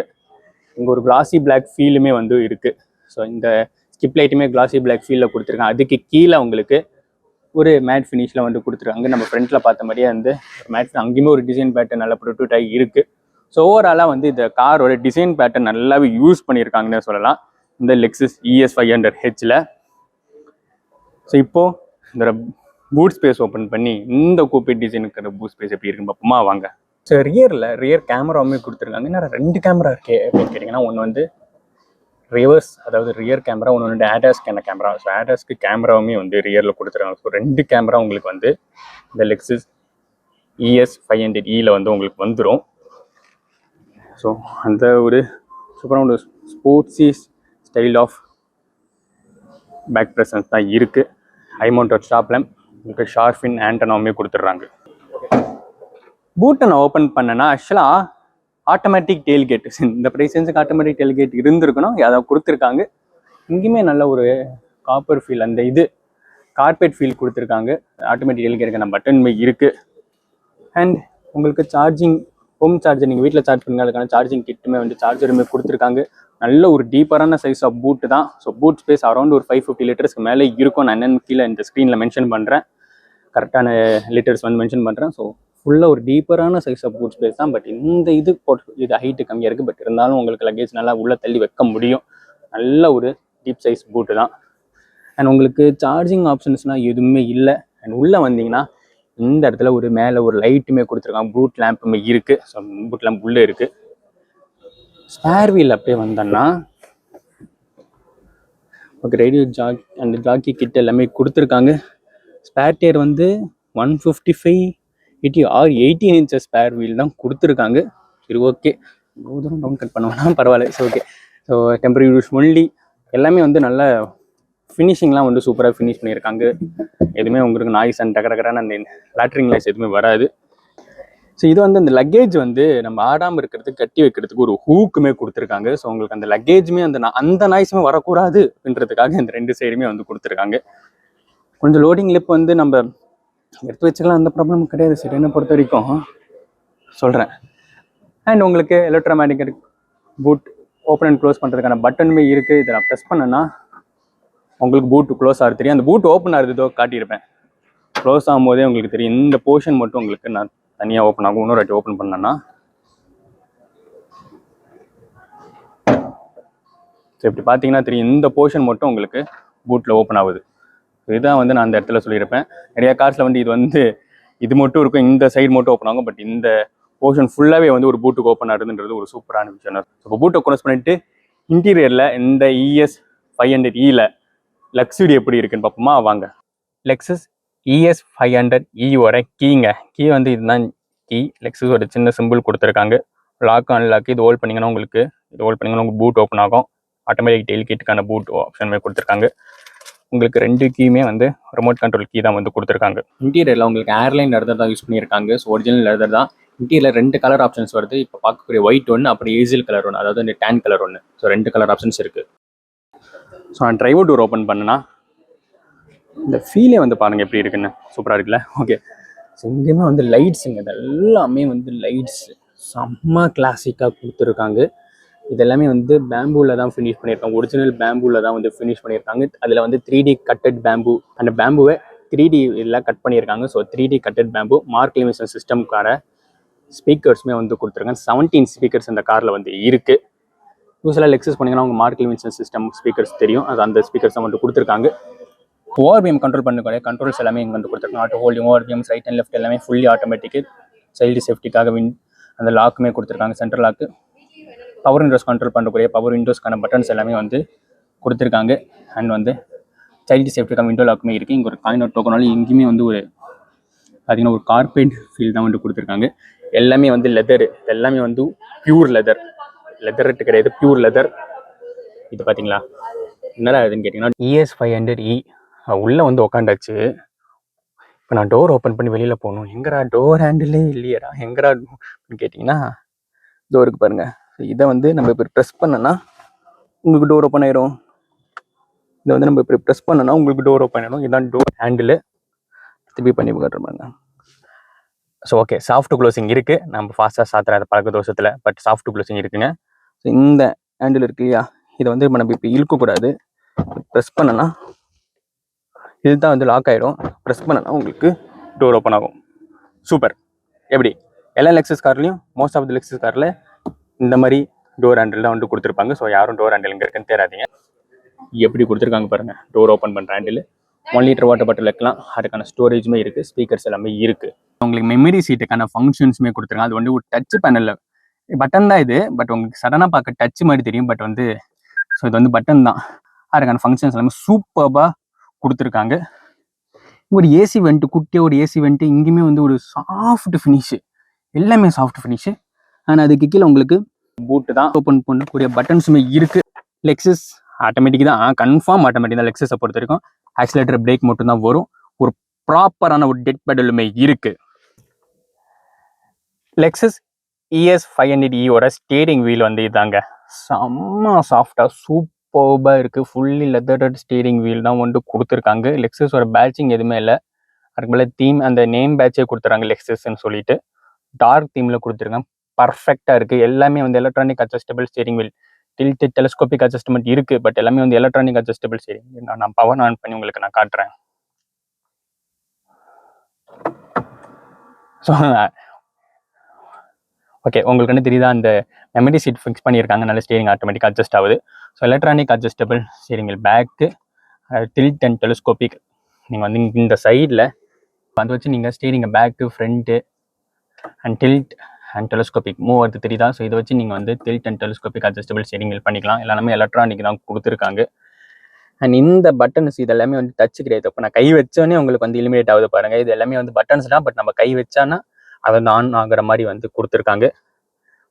இங்கே ஒரு கிளாசி பிளாக் ஃபீலுமே வந்து இருக்குது. ஸோ இந்த ஸ்கிப் லைட்டுமே கிளாசி பிளாக் ஃபீலில் கொடுத்துருக்காங்க. அதுக்கு கீழே உங்களுக்கு ஒரு மேட் ஃபினிஷில் வந்து கொடுத்துருக்காங்க. நம்ம ஃப்ரண்ட்டில் பார்த்த மாதிரியே வந்து மேட் அங்கேயுமே ஒரு டிசைன் பேட்டர்ன் நல்லா ப்ரொட்டோடைப் இருக்குது. ஸோ ஓவராலாக வந்து இந்த காரோட டிசைன் பேட்டர்ன் நல்லாவே யூஸ் பண்ணியிருக்காங்கன்னு சொல்லலாம் இந்த லெக்ஸஸ் ES 500Hல. ஸோ இப்போது இந்த பூட் ஸ்பேஸ் ஓப்பன் பண்ணி இந்த கூப்பே டிசைனுக்கு பூட் ஸ்பேஸ் எப்படி இருக்குன்னு பார்ப்போமா வாங்க. ஸோ ரியர் கேமராவுமே கொடுத்துருக்காங்க. என்ன 2 கேமரா இருக்கே அப்படின்னு கேட்டிங்கன்னா, ஒன்று வந்து ரிவர்ஸ், அதாவது ரியர் கேமரா, ஒன்று வந்து ADASக்கான கேமரா. ஸோ ADASக்கு கேமராவுமே வந்து ரியரில் கொடுத்துருக்காங்க. ஸோ 2 கேமரா உங்களுக்கு வந்து இந்த லெக்ஸஸ் ES 500Eல வந்து உங்களுக்கு வந்துடும். ஸோ அந்த ஒரு சூப்பராக ஒரு ஸ்போர்ட்ஸி ஸ்டைல் ஆஃப் பேக் ப்ரெசன்ஸ் தான் இருக்குது. ஹை மவுண்டட் ஸ்டாப் லேம்ப், உங்களுக்கு ஷார்ஃபின் ஆண்டனாவுமே கொடுத்துட்றாங்க. பூட்டை நான் ஓப்பன் பண்ணேன்னா ஆக்சுவலாக ஆட்டோமேட்டிக் டெயில்கேட், இந்த ப்ரைஸன்ஸுக்கு ஆட்டோமேட்டிக் டெயில்கேட் இருந்திருக்கணும், அதை கொடுத்துருக்காங்க. இங்கேயுமே நல்ல ஒரு காப்பர் ஃபீல், அந்த இது கார்பெட் ஃபீல் கொடுத்துருக்காங்க. ஆட்டோமேட்டிக் டெயில்கேட்டுக்கான பட்டன் இருக்குது. அண்ட் உங்களுக்கு சார்ஜிங், ஹோம் சார்ஜர், நீங்கள் வீட்டில் சார்ஜ் பண்ணுங்க, அதுக்கான சார்ஜிங் கிட்டுமே வந்து சார்ஜருமே கொடுத்துருக்காங்க. நல்ல ஒரு டீப்பரான சைஸ் ஆஃப் பூட்டு தான். ஸோ பூட் ஸ்பேஸ் அரௌண்ட் ஒரு 550 லிட்டர்ஸ்க்கு மேலே இருக்கும். நான் என்னென்னு கீழே இந்த ஸ்க்ரீனில் மென்ஷன் பண்ணுறேன், கரெக்டான லிட்டர்ஸ் வந்து மென்ஷன் பண்ணுறேன். ஸோ ஃபுல்லாக ஒரு டீப்பரான சைஸ் ஆஃப் பூட் ஸ்பேஸ் தான். பட் இந்த இது ஹைட்டு கம்மியாக இருக்குது. பட் இருந்தாலும் உங்களுக்கு லக்கேஜ் நல்லா உள்ளே தள்ளி வைக்க முடியும். நல்ல ஒரு டீப் சைஸ் பூட்டு தான். அண்ட் உங்களுக்கு சார்ஜிங் ஆப்ஷன்ஸ்னால் எதுவுமே இல்லை. அண்ட் உள்ளே வந்தீங்கன்னா இந்த இடத்துல ஒரு மேலே ஒரு லைட்டுமே கொடுத்துருக்காங்க, பூட் லேம்புமே இருக்குது. ஸோ பூட் லேம்ப் உள்ளே இருக்குது. ஸ்பேர் வீல் அப்படியே வந்தோன்னா okay, radio jack and jack kit எல்லாமே கொடுத்துருக்காங்க. ஸ்பேர் டயர் வந்து 155/80 or 18 inches ஸ்பேர் வீல் தான் கொடுத்துருக்காங்க. சரி, ஓகே, தூரம் டவுன் கட் பண்ணுவோம்னா பரவாயில்ல. So okay, so temporary use only. எல்லாமே வந்து நல்ல ஃபினிஷிங்லாம் வந்து சூப்பராக ஃபினிஷ் பண்ணியிருக்காங்க. எதுவுமே உங்களுக்கு நாய்ஸ் அண்ட் டகரகரான அந்த லேட்ரிங் நாய்ஸ் எதுவுமே வராது. ஸோ இது வந்து அந்த லக்கேஜ் வந்து நம்ம ஆடாமல் இருக்கிறதுக்கு கட்டி வைக்கிறதுக்கு ஒரு ஹூக்குமே கொடுத்துருக்காங்க. ஸோ உங்களுக்கு அந்த லக்கேஜுமே அந்த நாய்ஸுமே வரக்கூடாது அப்படின்றதுக்காக இந்த 2 சைடுமே வந்து கொடுத்துருக்காங்க. கொஞ்சம் லோடிங் லிப் வந்து நம்ம எடுத்து வச்சுக்கலாம், அந்த ப்ராப்ளம் கிடையாது. சரி, என்ன பொறுத்த வரைக்கும் சொல்கிறேன். அண்ட் உங்களுக்கு எலக்ட்ரோமேட்டிக் பூட் ஓப்பன் அண்ட் க்ளோஸ் பண்ணுறதுக்கான பட்டனுமே இருக்குது. இதை நான் ப்ரெஸ் பண்ணேன்னா உங்களுக்கு பூட்டு க்ளோஸ் ஆகிறது தெரியும். அந்த பூட் ஓப்பன் ஆகுறதோ காட்டியிருப்பேன். க்ளோஸ் ஆகும்போதே உங்களுக்கு தெரியும். இந்த போர்ஷன் மட்டும் உங்களுக்கு நான் தனியாக ஓப்பன் ஆகும். இன்னொரு வாட்டி ஓப்பன் பண்ணேன்னா ஸோ இப்படி பார்த்தீங்கன்னா தெரியும், இந்த போர்ஷன் மட்டும் உங்களுக்கு பூட்டில் ஓப்பன் ஆகுது. இதுதான் வந்து நான் அந்த இடத்துல சொல்லியிருப்பேன். நிறையா கார்ஸில் வந்து இது மட்டும் இருக்கும், இந்த சைடு மட்டும் ஓப்பன் ஆகும். பட் இந்த போர்ஷன் ஃபுல்லாகவே வந்து ஒரு பூட்டுக்கு ஓப்பன் ஆகுதுன்றது ஒரு சூப்பரான விஷயம் தான். இப்போ பூட்டை க்ளோஸ் பண்ணிட்டு இன்டீரியரில் இந்த ES 500E லக்ஸுரி எப்படி இருக்குன்னு பார்ப்போமா, வாங்க. லெக்ஸஸ் ES 500E கீ வந்து இதுதான் கீ. லெக்ஸஸோட சின்ன சிம்பிள் கொடுத்துருக்காங்க. லாக் அன்லாக், இது ஹோல்ட் பண்ணிங்கன்னா உங்களுக்கு பூட் ஓப்பன் ஆகும். ஆட்டோமேட்டிக் டெயில் கிட்டுக்கான பூட் ஆப்ஷனுமே கொடுத்துருக்காங்க. உங்களுக்கு 2 கீயுமே வந்து ரிமோட் கண்ட்ரோல் கீ தான் வந்து கொடுத்துருக்காங்க. இன்டீரியரில் உங்களுக்கு ஏர்லைன் லெதர் தான் யூஸ் பண்ணியிருக்காங்க. ஸோ ஒரிஜினல் லெதர் தான். இன்டீரியரில் 2 கலர் ஆப்ஷன்ஸ் வருது. இப்போ பார்க்கக்கூடிய ஒயிட் ஒன்று, அப்படி ஏசில் கலர் ஒன்று, அதாவது இந்த டேன் கலர் ஒன்று. ஸோ 2 கலர் ஆப்ஷன்ஸ் இருக்குது. ஸோ நான் டிரைவர் டோர் ஓப்பன் பண்ணேன்னா இந்த ஃபீலே வந்து பாருங்கள் எப்படி இருக்குன்னு, சூப்பராக இருக்குல்ல. ஓகே, ஸோ இங்கேயுமே வந்து லைட்ஸுங்க, இது எல்லாமே வந்து லைட்ஸ் செம்ம கிளாசிக்காக கொடுத்துருக்காங்க. இதெல்லாமே வந்து பேம்பூவில் தான் ஃபினிஷ் பண்ணியிருக்காங்க. ஒரிஜினல் பேம்பூவில் தான் வந்து ஃபினிஷ் பண்ணியிருக்காங்க. அதில் வந்து 3D கட்டட் பேம்பூ, அந்த பேம்பூவை 3D எல்லாம் கட் பண்ணியிருக்காங்க. So 3D cutted bamboo. Mark Levinson சிஸ்டம்கான ஸ்பீக்கர்ஸுமே வந்து கொடுத்துருக்காங்க. 17 ஸ்பீக்கர்ஸ் இந்த காரில் வந்து இருக்குது. யூஸ்வலாக லெக்ஸஸ் பண்ணிங்கன்னா அவங்க மார்க் லிமிஷன் சிஸ்டம் ஸ்பீக்கர்ஸ் தெரியும், அது அந்த ஸ்பீக்கர்ஸ் தான் வந்து கொடுத்துருக்காங்க. ஓஆர்பிஎம் கண்ட்ரோல் பண்ணக்கூடிய கண்ட்ரோல்ஸ் எல்லாமே இங்கே வந்து கொடுத்துருக்காங்க. Auto holding, ORVM, right and left எல்லாமே ஃபுல்லி ஆட்டோமேட்டிக்கு. சைல்டு சேஃப்டிக்காக அந்த லாக்குமே கொடுத்துருக்காங்க, central lock. Power windows control பண்ணக்கூடிய பவர் விண்டோஸ்க்கான பட்டன்ஸ் எல்லாமே வந்து கொடுத்துருக்காங்க. அண்ட் வந்து சைல்டு சேஃப்டிக்கான விண்டோ லாக்குமே இருக்குது. இங்கே ஒரு காயின் அவுட் டோக்கனால எங்கேயுமே வந்து ஒரு பார்த்தீங்கன்னா ஒரு கார்பெட் ஃபீல் தான் வந்து கொடுத்துருக்காங்க. எல்லாமே வந்து லெதரு, எல்லாமே வந்து பியூர் லெதர்ட்டு கிடையாது, பியூர் லெதர். இது பார்த்தீங்களா என்னடா இதுன்னு கேட்டிங்கன்னா ES 500E உள்ளே வந்து உக்காண்டாச்சு. இப்போ நான் டோர் ஓப்பன் பண்ணி வெளியில் போகணும், எங்கடா டோர் ஹேண்டிலே இல்லையடா, எங்கடா கேட்டிங்கன்னா டோருக்கு பாருங்கள். இதை வந்து நம்ம இப்போ ப்ரெஸ் பண்ணோன்னா உங்களுக்கு டோர் ஓப்பன் ஆயிடும். இதை வந்து நம்ம இப்போ ப்ரெஸ் பண்ணோன்னா உங்களுக்கு டோர் ஓப்பன் ஆகிடும். இதுதான் டோர் ஹேண்டில். திருப்பி பண்ணி காட்டுறாங்க. ஸோ ஓகே, சாஃப்ட் க்ளோசிங் இருக்குது. நம்ம ஃபாஸ்ட்டாக சாத்துற பழக்க தோஷத்தில், பட் சாஃப்ட் க்ளோசிங் இருக்குங்க. ஸோ இந்த ஹேண்டில் இருக்கு இல்லையா, இதை வந்து நம்ம இப்போ இழுக்கக்கூடாது. ப்ரெஸ் பண்ணோன்னா இதுதான் வந்து லாக் ஆகிடும். ப்ரெஸ் பண்ணோன்னா உங்களுக்கு டோர் ஓப்பன் ஆகும். சூப்பர். எப்படி எல்லா லெக்ஸஸ் கார்லையும், மோஸ்ட் ஆஃப் தி லெக்ஸஸ் காரில் இந்த மாதிரி டோர் ஹேண்டில் தான் வந்து கொடுத்துருப்பாங்க. ஸோ யாரும் டோர் ஹேண்டில் இங்கே இருக்குன்னு தேடாதீங்க. எப்படி கொடுத்துருக்காங்க பாருங்கள், டோர் ஓப்பன் பண்ணுற ஹேண்டில். 1 லிட்டர் வாட்டர் பாட்டில் வைக்கலாம், அதுக்கான ஸ்டோரேஜுமே இருக்குது, ஸ்பீக்கர்ஸ் எல்லாமே இருக்குது. உங்களுக்கு மெமரி சீட்டுக்கான ஃபங்க்ஷன்ஸுமே கொடுத்துருக்காங்க. அது வந்து ஒரு டச் பேனலில் பட்டன் தான் இது, பட் உங்களுக்கு சடனாக பார்க்க டச் மாதிரி தெரியும், பட் வந்து ஸோ இது வந்து பட்டன் தான். அதுக்கான ஃபங்க்ஷன்ஸ் எல்லாமே சூப்பராக கொடுத்துருக்காங்க. ஒரு ஏசி வெண்ட்டு, குட்டியாக ஒரு ஏசி வெண்ட்டு, இங்கேயுமே வந்து ஒரு சாஃப்ட் ஃபினிஷு, எல்லாமே சாஃப்ட் ஃபினிஷு. அண்ட் அதுக்கு கீழே உங்களுக்கு பூட்டு தான். ஓப்பன் பண்ணக்கூடிய பட்டன்ஸுமே இருக்குது. லெக்ஸஸ் ஆட்டோமேட்டிக் தான், கன்ஃபார்ம் ஆட்டோமேட்டிக் தான் லெக்ஸஸை பொறுத்த வரைக்கும். ஆக்சிலேட்டர் பிரேக் மட்டும் தான் வரும். ஒரு ப்ராப்பரான ஒரு டெட் பெடலுமே இருக்குது. Lexus ES 500E steering wheel வந்து இதாங்க, செம்ம சாஃப்டாக சூப்பர்பாக இருக்குது. ஃபுல்லி லெதர்ட் ஸ்டீரிங் வீல் தான் வந்து கொடுத்துருக்காங்க. லெக்ஸஸோட பேட்சிங் எதுவுமே இல்லை. அதுக்கு மேலே தீம் அந்த நேம் பேட்சே கொடுத்துறாங்க லெக்ஸஸ்ன்னு சொல்லிட்டு. டார்க் தீமில் கொடுத்துருக்காங்க. பர்ஃபெக்டாக இருக்குது. எல்லாமே வந்து electronic adjustable steering wheel, tilt telescopic adjustment இருக்குது. பட் எல்லாமே வந்து எலக்ட்ரானிக் அட்ஜஸ்டபிள் ஸ்டீரிங். நான் பவர் ஆன் பண்ணி உங்களுக்கு நான் காட்டுறேன். ஸோ ஓகே, உங்களுக்கு என்ன தெரியுதா, அந்த மெமரி சீட் ஃபிக்ஸ் பண்ணியிருக்காங்க. நல்ல ஸ்டீரிங் ஆட்டோமேட்டிக் அட்ஜஸ்ட் ஆகுது. So electronic adjustable steering wheel, back tilt and telescopic. நீங்கள் வந்து இந்த சைடில் அதை வச்சு நீங்கள் ஸ்டீரிங்கை back front and tilt and telescopic move ஆகுது தெரியுதா. ஸோ இதை வச்சு நீங்கள் வந்து tilt and telescopic adjustable steering wheel பண்ணிக்கலாம். எல்லாமே எலக்ட்ரானிக் தான் கொடுத்துருக்காங்க. அண்ட் இந்த பட்டன்ஸ் இது எல்லாமே வந்து டச் கிடையாது. இப்போ நான் கை வச்சோன்னே உங்களுக்கு வந்து இலிமினேட் ஆகுது பாருங்கள். இது எல்லாமே வந்து பட்டன்ஸ் தான், பட் நம்ம கை வச்சானா அதை ஆன் ஆகிற மாதிரி வந்து கொடுத்துருக்காங்க.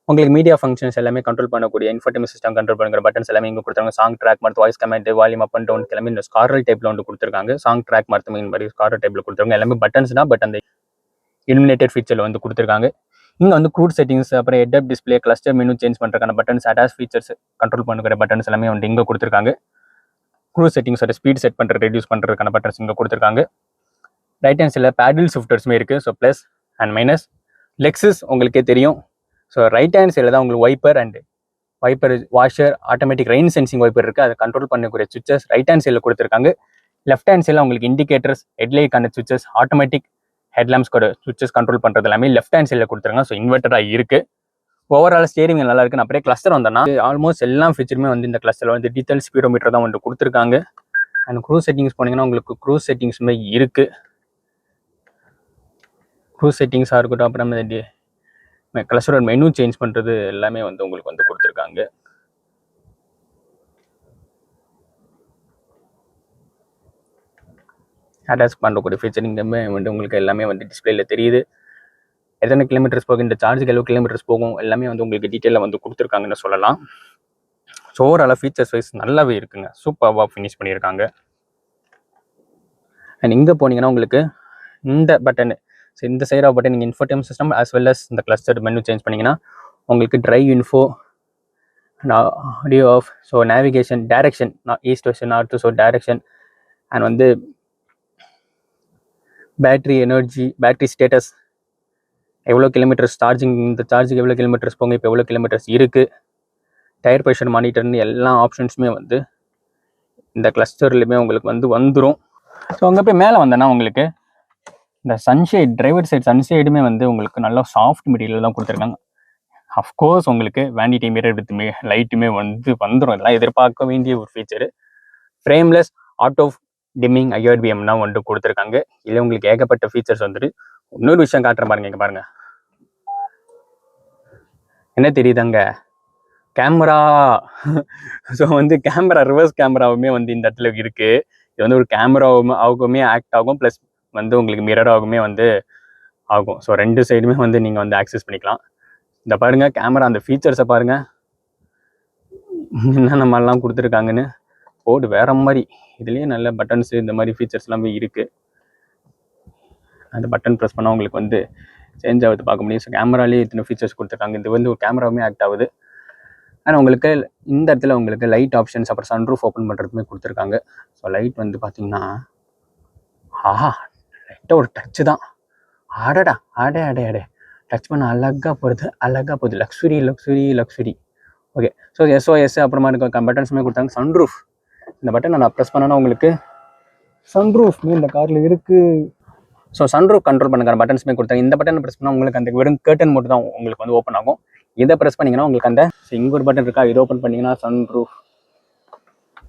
உங்களுக்கு மீடியா ஃபங்க்ஷன்ஸ் எல்லாமே கண்ட்ரோல் பண்ணக்கூடிய இன்ஃபோர்டைன்மெண்ட் சிஸ்டம் கண்ட்ரோல் பண்ணுற பட்டன்ஸ் எல்லாமே இங்கே கொடுத்துருக்காங்க. சாங் ட்ராக் மாதிரி voice command, volume up and down எல்லாமே இந்த ஸ்காரல் டைப்பில் வந்து கொடுத்துருக்காங்க. சாங் ட்ராக் மாதிரி மீன் மாதிரி ஸ்காரல் டைப்பில் கொடுத்துருக்காங்க. எல்லாமே பட்டன்ஸ் தான், பட் அந்த இலுமினேட்டட் ஃபீச்சரில் வந்து கொடுத்துருக்காங்க. இங்கே வந்து க்ரூட் செட்டிங்ஸ், அப்புறம் head up display, cluster menu change பண்ணுறதுக்கான பட்டன்ஸ், அட்டாச் ஃபீச்சர்ஸ் கண்ட்ரோல் பண்ணுற பட்டன்ஸ் எல்லாமே வந்து இங்கே கொடுத்துருக்காங்க. க்ரூட் செட்டிங்ஸோட ஸ்பீட் செட் பண்ணுறது, ரெடியூஸ் பண்ணுறதுக்கான பட்டன்ஸ் இங்கே கொடுத்துருக்காங்க. ரைட் ஹேண்ட் சைடில் பேடில் ஷிஃப்டர்ஸுமே இருக்குது. So plus and minus. Lexus உங்களுக்கே தெரியும். ஸோ ரைட் ஹேண்ட் சைடில் தான் உங்களுக்கு wiper washer, automatic rain sensing wiper இருக்குது. அதை கண்ட்ரோல் பண்ணக்கூடிய சுவிச்சஸ் ரைட் ஹேண்ட் சைடில் கொடுத்துருக்காங்க. லெஃப்ட் ஹேண்ட் சைடில் உங்களுக்கு இண்டிகேட்டர்ஸ், ஹெட்லைக்கான சுவிச்சஸ், ஆட்டோமேட்டிக் ஹெட்லாம்ப்ஸ்கோட சுவிச்சஸ் கண்ட்ரோல் பண்ணுறது எல்லாமே லெஃப்ட் ஹேண்ட் சைடில் கொடுத்துருக்காங்க. ஸோ இன்வெர்ட்டராக இருக்குது. ஓவரால் ஸ்டேரிங் நல்லா இருக்குது. அப்படியே கிளஸ்டர் வந்தோன்னா ஆல்மோஸ்ட் எல்லா ஃபீச்சருமே வந்து இந்த கிளஸ்டரில் வந்து டிஜிட்டல் ஸ்பீடோமீட்டர் தான் வந்து கொடுத்துருக்காங்க. அண்ட் க்ரூஸ் செட்டிங்ஸ் போனீங்கன்னா உங்களுக்கு க்ரூஸ் செட்டிங்ஸுமே இருக்குது. க்ரூஸ் செட்டிங்ஸாக இருக்கட்டும், அப்புறம் கிளஸ்டரோட மெனு சேஞ்ச் பண்ணுறது எல்லாமே வந்து உங்களுக்கு வந்து கொடுத்துருக்காங்க. அட்டாச் பண்ணக்கூடிய ஃபீச்சர் இங்கே வந்து உங்களுக்கு எல்லாமே வந்து டிஸ்பிளேல தெரியுது. எத்தனை கிலோமீட்டர்ஸ் போகும், இந்த சார்ஜுக்கு எவ்வளோ கிலோமீட்டர்ஸ் போகும் எல்லாமே வந்து உங்களுக்கு டீட்டெயிலாக வந்து கொடுத்துருக்காங்கன்னு சொல்லலாம். ஸோ ஓவராலாக ஃபீச்சர்ஸ் வைஸ் நல்லாவே இருக்குங்க. சூப்பராக ஃபினிஷ் பண்ணியிருக்காங்க. அண்ட் இங்கே போனீங்கன்னா உங்களுக்கு இந்த பட்டன், ஸோ இந்த சைட் ஆஃப் பட்டன் நீங்கள் infotainment system as well as இந்த கிளஸ்டர் மெனு சேஞ்ச் பண்ணிங்கன்னா உங்களுக்கு drive info, audio off, so navigation, direction, east west north, so direction, and வந்து பேட்ரி எனர்ஜி, பேட்ரி ஸ்டேட்டஸ், எவ்வளோ கிலோமீட்டர்ஸ் சார்ஜிங், இந்த சார்ஜுக்கு எவ்வளோ கிலோமீட்டர்ஸ் போங்க, இப்போ எவ்வளோ கிலோமீட்டர்ஸ் இருக்குது, டயர் ப்ரெஷர் மானிட்டர்னு எல்லா ஆப்ஷன்ஸுமே வந்து இந்த கிளஸ்டர்லையுமே உங்களுக்கு வந்து வந்துடும். ஸோ அங்கே போய் மேலே வந்தேன்னா உங்களுக்கு இந்த சன்ஷேட், டிரைவர் சைட் சன்ஷேடுமே வந்து உங்களுக்கு நல்லா சாஃப்ட் மெட்டீரியல் தான் கொடுத்துருக்காங்க. அஃப்கோர்ஸ் உங்களுக்கு வேண்டிட்டி மிரர் வித் லைட்டுமே வந்து வந்துடும். இதெல்லாம் எதிர்பார்க்க வேண்டிய ஒரு feature. Frameless auto dimming IRBM தான் வந்து கொடுத்துருக்காங்க. இல்லை உங்களுக்கு ஏகப்பட்ட ஃபீச்சர்ஸ் வந்துட்டு. இன்னொரு விஷயம் காட்டுற பாருங்க, இங்கே பாருங்க, என்ன தெரியுதாங்க, கேமரா. ஸோ வந்து கேமரா, ரிவர்ஸ் கேமராவுமே வந்து இந்த இடத்துல இருக்குது. இது வந்து ஒரு கேமராவுமே ஆக்ட் ஆகும், ப்ளஸ் வந்து உங்களுக்கு மிரராகுமே வந்து ஆகும். ஸோ ரெண்டு சைடுமே வந்து நீங்கள் வந்து ஆக்சஸ் பண்ணிக்கலாம். இந்த பாருங்க கேமரா, அந்த ஃபீச்சர்ஸை பாருங்க என்னென்ன மாதிரிலாம் கொடுத்துருக்காங்கன்னு. போர்டு வேற மாதிரி, இதுலேயே நல்ல பட்டன்ஸ் இந்த மாதிரி ஃபீச்சர்ஸ் எல்லாமே இருக்குது. அந்த பட்டன் ப்ரெஸ் பண்ணால் உங்களுக்கு வந்து சேஞ்ச் ஆகுது பார்க்க முடியும். ஸோ கேமராலேயே இத்தனை ஃபீச்சர்ஸ் கொடுத்துருக்காங்க. இது வந்து ஒரு கேமராவுமே ஆக்ட் ஆகுது. ஆனால் உங்களுக்கு இந்த இடத்துல உங்களுக்கு லைட் ஆப்ஷன்ஸ், அப்புறம் சன்ரூஃப் ஓப்பன் பண்ணுறதுமே கொடுத்துருக்காங்க. ஸோ லைட் வந்து பார்த்தீங்கன்னா லைட்டாக ஒரு டச்சு தான், ஆடடா அடே டச் பண்ண அழகாக போகுது. லக்ஸுரி. ஓகே, ஸோ SOS அப்புறமா இருக்க பட்டன்ஸுமே கொடுத்தாங்க. சன்ரூஃப், இந்த பட்டன் நான் ப்ரெஸ் பண்ணேன்னா உங்களுக்கு சன்ரூஃப்மே இந்த காரில் இருக்குது. ஸோ சன்ரூஃப் கண்ட்ரோல் பண்ணுற பட்டன்ஸுமே கொடுத்தாங்க. இந்த பட்டன் ப்ரெஸ் பண்ணால் உங்களுக்கு அந்த வெறும் கர்டன் மட்டும் தான் உங்களுக்கு வந்து ஓப்பன் ஆகும். இதை ப்ரெஸ் பண்ணிங்கன்னா உங்களுக்கு அந்த இங்கே ஒரு பட்டன் இருக்கா, இதை ஓப்பன் பண்ணிங்கன்னா சன்ரூஃப்.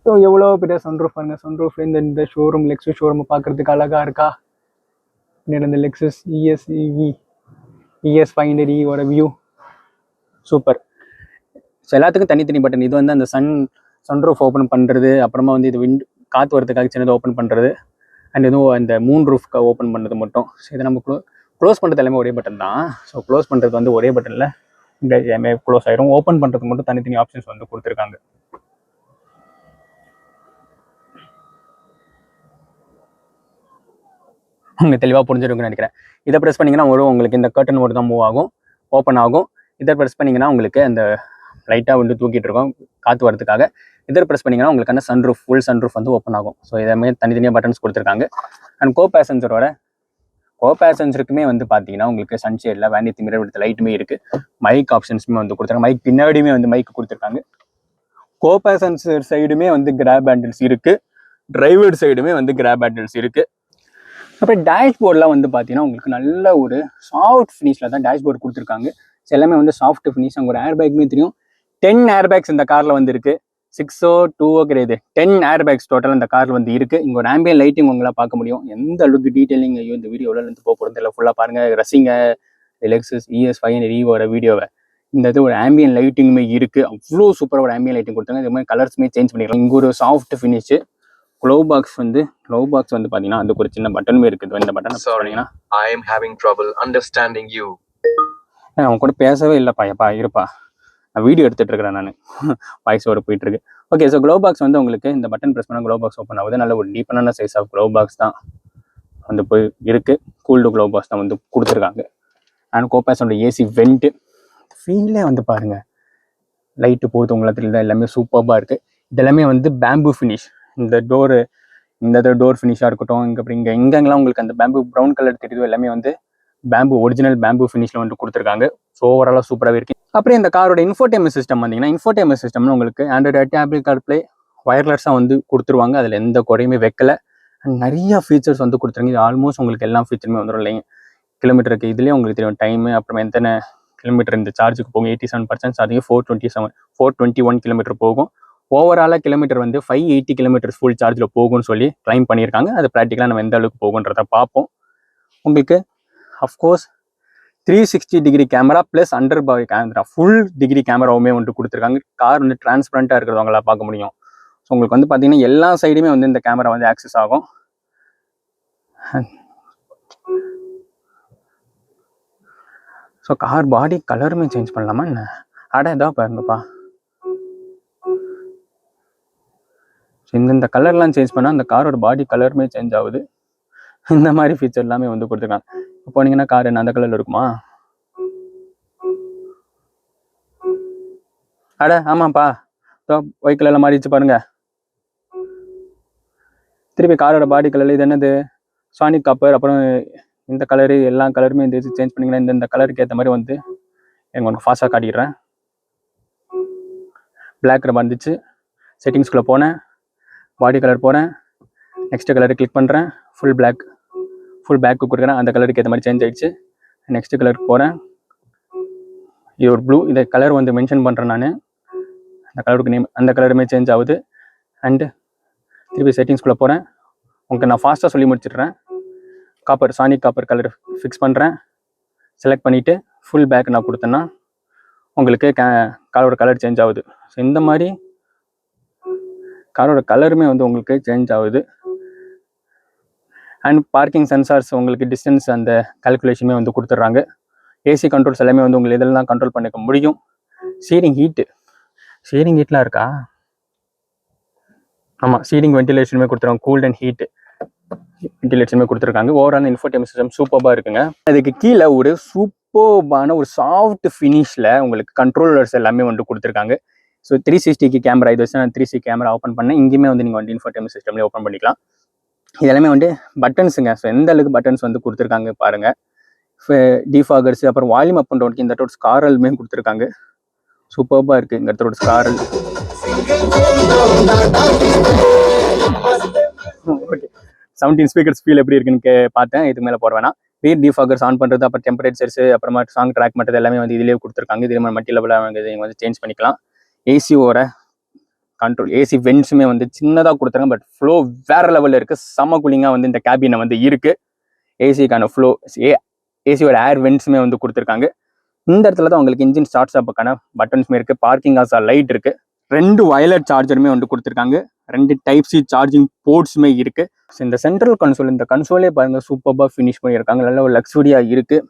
ஸோ எவ்வளோ பெரிய சன்ரூஃப் பாருங்க. சன்ரூஃப் இந்த ஷோரூம், லெக்ஸஸ் ஷோரூமை பார்க்குறதுக்கு அழகாக இருக்கா. இந்த Lexus ES 500E view super. So எல்லாத்துக்கும் தனித்தனி பட்டன். இது வந்து அந்த சன்ரூஃப் ஓப்பன் பண்ணுறது, அப்புறமா வந்து இது காற்று வரதுக்காக சின்னதாக ஓப்பன் பண்ணுறது, அண்ட் இதுவும் அந்த மூன் ரூஃப்க்கு ஓப்பன் பண்ணுறது மட்டும். ஸோ இதை நம்ம க்ளோஸ் பண்ணுறது எல்லாமே ஒரே பட்டன் தான். ஸோ க்ளோஸ் பண்ணுறது வந்து ஒரே பட்டனில் இங்கே க்ளோஸ் ஆயிரும். ஓப்பன் பண்ணுறதுக்கு மட்டும் தனித்தனி ஆப்ஷன்ஸ் வந்து கொடுத்துருக்காங்க. உங்களுக்கு தெளிவாக புரிஞ்சிருக்குன்னு நினைக்கிறேன். இதை ப்ரெஸ் பண்ணிங்கன்னா உங்களுக்கு இந்த கர்டன் மட்டும் தான் மூவ் ஆகும், ஓப்பன் ஆகும். இதை ப்ரெஸ் பண்ணிங்கன்னா உங்களுக்கு அந்த லைட்டாக வந்து தூக்கிட்டு இருக்கோம் காற்று வரதுக்காக. இதை ப்ரெஸ் பண்ணிங்கன்னா உங்களுக்கு அந்த சன்ரூஃப், ஃபுல் சன்ரூஃப் வந்து ஓப்பன் ஆகும். ஸோ இதே தனித்தனியாக பட்டன்ஸ் கொடுத்துருக்காங்க. அண்ட் கோ பேசஞ்சருக்குமே வந்து பார்த்தீங்கன்னா உங்களுக்கு சன்ஷேடில் வேண்டியத்தி மிரர் வித் லைட்டுமே இருக்குது. மைக் ஆப்ஷன்ஸுமே வந்து கொடுத்துருக்காங்க. மைக் பின்னாடியுமே வந்து மைக் கொடுத்துருக்காங்க. கோ பேசஞ்சர் சைடுமே வந்து கிராப் ஹேண்டில்ஸ் இருக்குது. டிரைவர் சைடுமே வந்து கிராப் ஹேண்டில்ஸ் இருக்குது. அப்புறம் டேஷ்போர்ட்லாம் வந்து பார்த்தீங்கன்னா உங்களுக்கு நல்ல ஒரு சாஃப்ட் ஃபினிஷில் தான் டேஷ்போர்ட் கொடுத்துருக்காங்க. எல்லாமே வந்து சாஃப்ட் ஃபினிஷ். அங்கே ஒரு ஏர் பேக்குமே தெரியும். 10 ஏர் பேக்ஸ் இந்த காரில் வந்து இருக்குது. 6 2 கிடையாது, 10 ஏர் பேக்ஸ் டோட்டல் இந்த காரில் வந்து இருக்குது. இங்கே ஒரு ஆம்பியன் லைட்டிங் உங்களால் பார்க்க முடியும். எந்த அளவுக்கு டீட்டெயிலிங் ஐயோ இந்த வீடியோ எவ்வளோ போக போகிறது இல்லை, ஃபுல்லாக பாருங்கள். ரசிங்க லெக்ஸஸ் ES 500 ஈவோட வீடியோவை. இந்த இது ஒரு ஆம்பியன் லைட்டிங்குமே இருக்குது. அவ்வளோ சூப்பராக ஒரு ஆம்பியன் லைட்டிங் கொடுத்தாங்க. இது மாதிரி கலர்ஸுமே சேஞ்ச் பண்ணிக்கலாம். இங்கே ஒரு சாஃப்ட் ஃபினிஷு. க்ளோவ் பாக்ஸ் வந்து பார்த்தீங்கன்னா அதுக்கு ஒரு சின்ன பட்டனுமே இருக்குது. இந்த பட்டன் சொன்னீங்கன்னா I am having trouble understanding you. அவன் கூட பேசவே இல்லைப்பா, இருப்பா, நான் வீடியோ எடுத்துகிட்டு இருக்கிறேன், நான் வாய்ஸோட போயிட்டு இருக்கு. ஓகே, ஸோ க்ளோவ் பாக்ஸ் வந்து உங்களுக்கு இந்த பட்டன் ப்ரெஸ் பண்ணால் க்ளோவ் பாக்ஸ் ஓப்பன் ஆகுது. நல்ல ஒரு டீப்பான சைஸ் ஆஃப் க்ளோவ் பாக்ஸ் தான் வந்து போய் இருக்குது. கூல்டு க்ளோவ் பாக்ஸ் தான் வந்து கொடுத்துருக்காங்க. அண்ட் கோபாஸோட ஏசி வெண்ட்டு ஃபீலே வந்து பாருங்கள், லைட்டு போகிறது உங்களுக்கு தான் எல்லாமே சூப்பராக இருக்குது. இதெல்லாமே வந்து பேம்பு ஃபினிஷ். இந்த டோர் ஃபினிஷாக இருக்கட்டும், அப்புறம் எங்கெங்கெல்லாம் உங்களுக்கு அந்த பேம்பு ப்ரௌன் கலர் தெரியுதோ எல்லாமே வந்து ஒரிஜினல் பேம்பு ஃபினிஷில் வந்து கொடுத்துருக்காங்க. ஸோ ஓவராலாக சூப்பராகவே இருக்குது. அப்புறம் இந்த காரோட இன்ஃபோடெயின்மென்ட் சிஸ்டம் வந்தீங்கன்னா, இன்ஃபோடெயின்மென்ட் சிஸ்டம்னு உங்களுக்கு ஆண்ட்ராய்டு, ஆப்பிள் கார்ப்ளே, வயர்லெஸ்ஸாக வந்து கொடுத்துருவாங்க. அதில் எந்த குறையுமே வைக்கல. அண்ட் நிறையா ஃபீச்சர்ஸ் வந்து கொடுத்துருங்க. இது ஆல்மோஸ்ட் உங்களுக்கு எல்லா ஃபீச்சருமே வந்துடும் இல்லைங்க. கிலோமீட்டருக்கு இதுலேயே உங்களுக்கு தெரியும் டைமு, அப்புறம் எத்தனை கிலோமீட்டர் இந்த சார்ஜுக்கு போகும். 87% சார்ஜிங் 421 கிலோமீட்டர் போகும். ஓவராலாக கிலோமீட்டர் வந்து 580 கிலோமீட்டர்ஸ் ஃபுல் சார்ஜில் போகும்னு சொல்லி கிளைம் பண்ணியிருக்காங்க. அது ப்ராக்டிக்கலாக நம்ம எந்த அளவுக்கு போகுன்றதை பார்ப்போம். உங்களுக்கு of course 360 degree camera plus under body camera, full degree கேமராவுமே வந்து கொடுத்துருக்காங்க. கார் வந்து டிரான்ஸ்பரண்ட்டாக இருக்கிறவங்களா பார்க்க முடியும். ஸோ உங்களுக்கு வந்து பார்த்தீங்கன்னா எல்லா சைடுமே வந்து இந்த கேமரா வந்து ஆக்சஸ் ஆகும். ஸோ கார் பாடி கலருமே சேஞ்ச் பண்ணலாமா என்ன? இதாக பாருங்கப்பா, இந்த கலர்லாம் சேஞ்ச் பண்ணால் அந்த காரோட பாடி கலருமே சேஞ்ச் ஆகுது. இந்த மாதிரி ஃபீச்சர் எல்லாமே வந்து கொடுத்துருக்காங்க. போனீங்கன்னா கார் என்ன அந்த கலரில் இருக்குமா? ஆமாப்பா, ஒயிட் கலரில் மாறிடுச்சு பாருங்க. திருப்பி காரோட பாடி கலரில் இது என்னது, சானிக் காப்பர். அப்புறம் இந்த கலரு, எல்லா கலருமே இந்த இது சேஞ்ச் பண்ணிங்கன்னா இந்த கலருக்கு ஏற்ற மாதிரி வந்து எனக்கு ஒன்று ஃபாஸ்ட்டாக காட்டிடுறேன். பிளாக் கலர் வந்துச்சு. செட்டிங்ஸ்குள்ளே போனேன், பாடி கலர் போகிறேன், நெக்ஸ்ட் கலரு கிளிக் பண்ணுறேன், ஃபுல் பேக்கு கொடுக்குறேன். அந்த கலருக்கு ஏற்ற மாதிரி சேஞ்ச் ஆகிடுச்சு. நெக்ஸ்ட் கலருக்கு போகிறேன், இது ஒரு ப்ளூ. இந்த கலர் வந்து மென்ஷன் பண்ணுறேன் நான், அந்த கலருக்கு நேம், அந்த கலருமே சேஞ்ச் ஆகுது. அண்டு திருப்பி செட்டிங்ஸ்குள்ளே போகிறேன். உங்களுக்கு நான் ஃபாஸ்ட்டாக சொல்லி முடிச்சிடுறேன். சானிக் காப்பர் கலர் ஃபிக்ஸ் பண்ணுறேன். செலக்ட் பண்ணிவிட்டு ஃபுல் பேக் நான் கொடுத்தேன்னா உங்களுக்கு காரோட கலர் சேஞ்ச் ஆகுது. ஸோ இந்த மாதிரி காரோட கலருமே வந்து உங்களுக்கு சேஞ்ச் ஆகுது. அண்ட் பார்க்கிங் சென்சார்ஸ், உங்களுக்கு டிஸ்டன்ஸ் அந்த கால்குலேஷனுமே வந்து கொடுத்துட்றாங்க. ஏசி கண்ட்ரோல்ஸ் எல்லாமே வந்து உங்களுக்கு இதெல்லாம் கண்ட்ரோல் பண்ணிக்க முடியும். ஸ்டீரிங் ஹீட்லாம் இருக்கா? ஆமாம், ஸ்டீரிங் வென்டிலேஷனுமே கொடுத்துருவாங்க. கூல்ட் அண்ட் ஹீட் வென்டிலேஷனுமே கொடுத்துருக்காங்க. ஓவரால் இன்ஃபோடெயின்மென்ட் சிஸ்டம் சூப்பராக இருக்குங்க. அதுக்கு கீழே ஒரு சூப்பர்பான ஒரு சாஃப்ட் ஃபினிஷில் உங்களுக்கு கண்ட்ரோலர்ஸ் எல்லாமே வந்து கொடுத்துருக்காங்க. ஸோ 360 கேமரா, இது வச்சு நான் 360 கேமரா ஓப்பன் பண்ணேன். இங்கேயுமே வந்து நீங்கள் வந்து இன்ஃபோடெயின்மென்ட் சிஸ்டம்லேயே ஓப்பன் பண்ணிக்கலாம். இதெல்லாமே வந்து பட்டன்ஸுங்க. ஸோ எந்த அளவுக்கு பட்டன்ஸ் வந்து கொடுத்துருக்காங்க பாருங்கள். டிஃபாகர்ஸ், அப்புறம் வால்யூம் அப் பண்ணுறவனுக்கு இந்த இடத்தோட ஸ்காரலுமே கொடுத்துருக்காங்க. சூப்பராக இருக்குது இந்த இடத்தோட ஸ்காரல். ஓகே, 17 ஸ்பீக்கர்ஸ் ஃபீல் எப்படி இருக்குன்னு பார்த்தேன். இதுக்கு மேலே போட வேணாம். ரீட் டிஃபாகர்ஸ் ஆன் பண்ணுறது, அப்புறம் டெம்பரேச்சர்ஸ், அப்புறமா சாங் ட்ராக் பண்ணுறது எல்லாமே வந்து இதிலேயே கொடுத்துருக்காங்க. இதே மாதிரி மல்டி லெவலாக நீங்கள் வந்து சேஞ்ச் பண்ணிக்கலாம். ஏசியோட கண்ட்ரோல், ஏசி வென்ட்ஸுமே வந்து சின்னதாக கொடுத்துருங்க, பட் ஃப்ளோ வேற லெவலில் இருக்குது. செம்ம கூலிங்காக வந்து இந்த கேபினை வந்து இருக்குது. ஏசிக்கான ஃப்ளோ, ஏசியோட ஏர் வென்ட்ஸுமே வந்து கொடுத்துருக்காங்க. இந்த இடத்துல தான் உங்களுக்கு இன்ஜின் ஸ்டார்ட் ஸ்டாப்புக்கான பட்டன்ஸுமே இருக்குது. பார்க்கிங் ஆசா லைட் இருக்குது. 2 வயலட் சார்ஜருமே வந்து கொடுத்துருக்காங்க. 2 டைப் சி சார்ஜிங் போர்ட்ஸுமே இருக்குது. ஸோ இந்த சென்ட்ரல் கன்சோல், இந்த கன்சோலே பாருங்கள் சூப்பராக ஃபினிஷ் பண்ணியிருக்காங்க. நல்ல ஒரு லக்ஸுரியாக இருக்குது.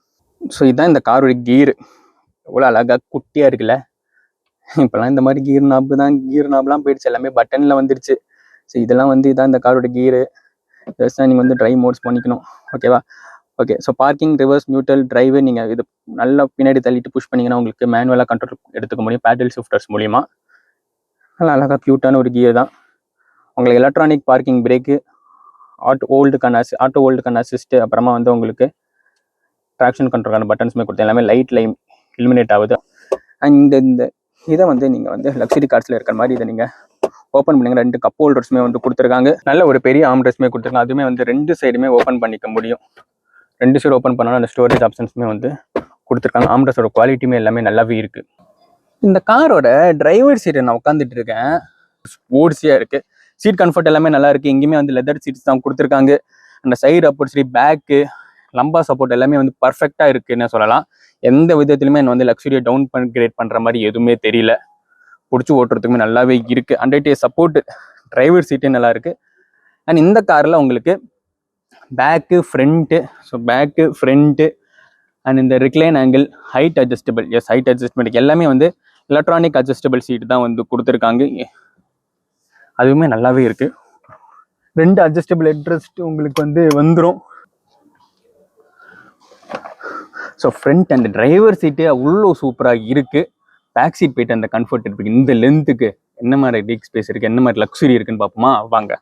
ஸோ இதுதான் இந்த காரோட கியர். எவ்வளோ அழகாக குட்டியாக இருக்குல்ல. இப்போலாம் இந்த மாதிரி கீர் நாப்லாம் போயிடுச்சு, எல்லாமே பட்டனில் வந்துடுச்சு. ஸோ இதெல்லாம் வந்து இதான் இந்த காரோட கீரு. ஜஸ்ட் நீங்கள் வந்து ட்ரைவ் மோட்ஸ் பண்ணிக்கணும். ஓகேவா? Okay. So parking, reverse, neutral, drive நீங்கள் இது நல்லா பின்னாடி தள்ளிட்டு புஷ் பண்ணிங்கன்னா உங்களுக்கு மேனுவலாக கண்ட்ரோல் எடுத்துக்க முடியும் பேடல் ஷிஃப்டர்ஸ் மூலிமா. நல்லா அழகாக க்யூட்டான ஒரு கியர் தான். உங்களுக்கு எலக்ட்ரானிக் பார்க்கிங் பிரேக்கு, ஆட்டோ ஹோல்டுக்கான அசிஸ்ட்டு, அப்புறமா வந்து உங்களுக்கு ட்ராக்ஷன் கண்ட்ரோலான பட்டன்ஸுமே கொடுத்து எல்லாமே லைட் லைம் இலுமினேட் ஆகுது. அண்ட் இந்த இதை வந்து நீங்கள் வந்து லக்ஸரி கார்ஸில் இருக்கிற மாதிரி இதை நீங்கள் ஓப்பன் பண்ணுங்க. 2 கப் ஹோல்டர்ஸுமே வந்து கொடுத்துருக்காங்க. நல்ல ஒரு பெரிய ஆம்ரெஸ்ட்மே கொடுத்துருக்காங்க. அதுவுமே வந்து 2 சைடுமே ஓப்பன் பண்ணிக்க முடியும். 2 சைடு ஓப்பன் பண்ணாலும் அந்த ஸ்டோரேஜ் ஆப்ஷன்ஸுமே வந்து கொடுத்துருக்காங்க. ஆம்ரெஸ்டோட குவாலிட்டியுமே எல்லாமே நல்லாவே இருக்குது. இந்த காரோட டிரைவர் சீட்டை நான் உட்காந்துட்டு இருக்கேன். ஸ்போர்ட்ஸியாக இருக்குது. சீட் கம்ஃபர்ட் எல்லாமே நல்லா இருக்குது. எங்கேயுமே வந்து லெதர் சீட்ஸ் தான் கொடுத்துருக்காங்க. அந்த சைடு அப்போர்ட்ஸ்ரி, பேக்கு, லம்பா சப்போர்ட் எல்லாமே வந்து பர்ஃபெக்டாக இருக்குன்னு சொல்லலாம். எந்த விதத்துலையுமே என்ன வந்து லக்ஸரியை டவுன் கிரேட் பண்ணுற மாதிரி எதுவுமே தெரியல. பிடிச்சி ஓட்டுறதுக்குமே நல்லாவே இருக்குது. அண்டர்டே சப்போர்ட், டிரைவர் சீட்டே நல்லா இருக்குது. அண்ட் இந்த காரில் உங்களுக்கு பேக்கு, ஃப்ரண்ட்டு அண்ட் இந்த ரிக்ளைன் ஆங்கிள், ஹைட் அட்ஜஸ்ட்மெண்ட் எல்லாமே வந்து எலக்ட்ரானிக் அட்ஜஸ்டபிள் சீட் தான் வந்து கொடுத்துருக்காங்க. அதுவுமே நல்லாவே இருக்குது. 2 அட்ஜஸ்டபிள் ஹெட்ரெஸ்ட் உங்களுக்கு வந்து வந்துடும். ஸோ ஃப்ரண்ட் அண்ட் டிரைவர் சீட்டு அவ்வளோ சூப்பராக இருக்குது. பேக் சீட் போயிட்டு அந்த கம்ஃபர்ட் இருக்குது. இந்த லென்த்துக்கு என்ன மாதிரி டீக் ஸ்பேஸ் இருக்குது, என்ன மாதிரி லக்ஸுரி இருக்குன்னு பார்ப்போமா வாங்க.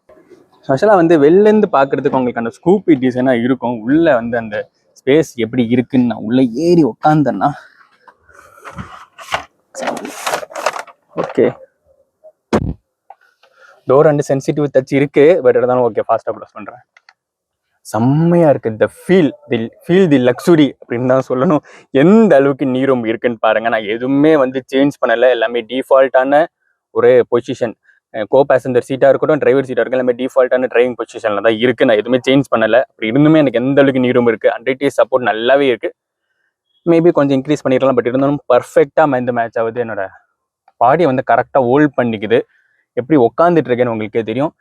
ஸ்பெஷலாக வந்து வெளிலேருந்து பார்க்குறதுக்கு உங்களுக்கு அந்த ஸ்கூப்பி டிசைனாக இருக்கும். உள்ளே வந்து அந்த ஸ்பேஸ் எப்படி இருக்குன்னு நான் உள்ளே ஏறி உட்காந்தேன்னா okay. Door and sensitive touch இருக்குது. பட் இருந்தாலும் ஓகே, ஃபாஸ்ட்டாக ப்ரெஸ் பண்ணுறேன். செம்மையாக இருக்குது. ஃபீல் தி லக்ஸுரி அப்படின்னு தான் சொல்லணும். எந்த அளவுக்கு நீரும் இருக்குன்னு பாருங்கள். நான் எதுவுமே வந்து சேஞ்ச் பண்ணலை. எல்லாமே டிஃபால்ட்டான ஒரு பொசிஷன். கோ பேசஞ்சர் சீட்டாக இருக்கட்டும், டிரைவர் சீட்டாக இருக்கும், எல்லாமே டிஃபால்ட்டான டிரைவிங் பொசிஷனில் தான் இருக்குது. நான் எதுவுமே சேஞ்ச் பண்ணலை. அப்படி இருந்துமே எனக்கு எந்த அளவுக்கு நீரும் இருக்குது. அண்டர்டேஸ் சப்போர்ட் நல்லாவே இருக்குது. மேபி கொஞ்சம் இன்க்ரீஸ் பண்ணிடலாம். பட் இருந்தாலும் பர்ஃபெக்டாக வந்து மேட்ச் ஆகுது. என்னோட பாடியை வந்து கரெக்டாக ஹோல்ட் பண்ணிக்குது. எப்படி உட்காந்துட்டு இருக்கேன்னு உங்களுக்கே தெரியும்.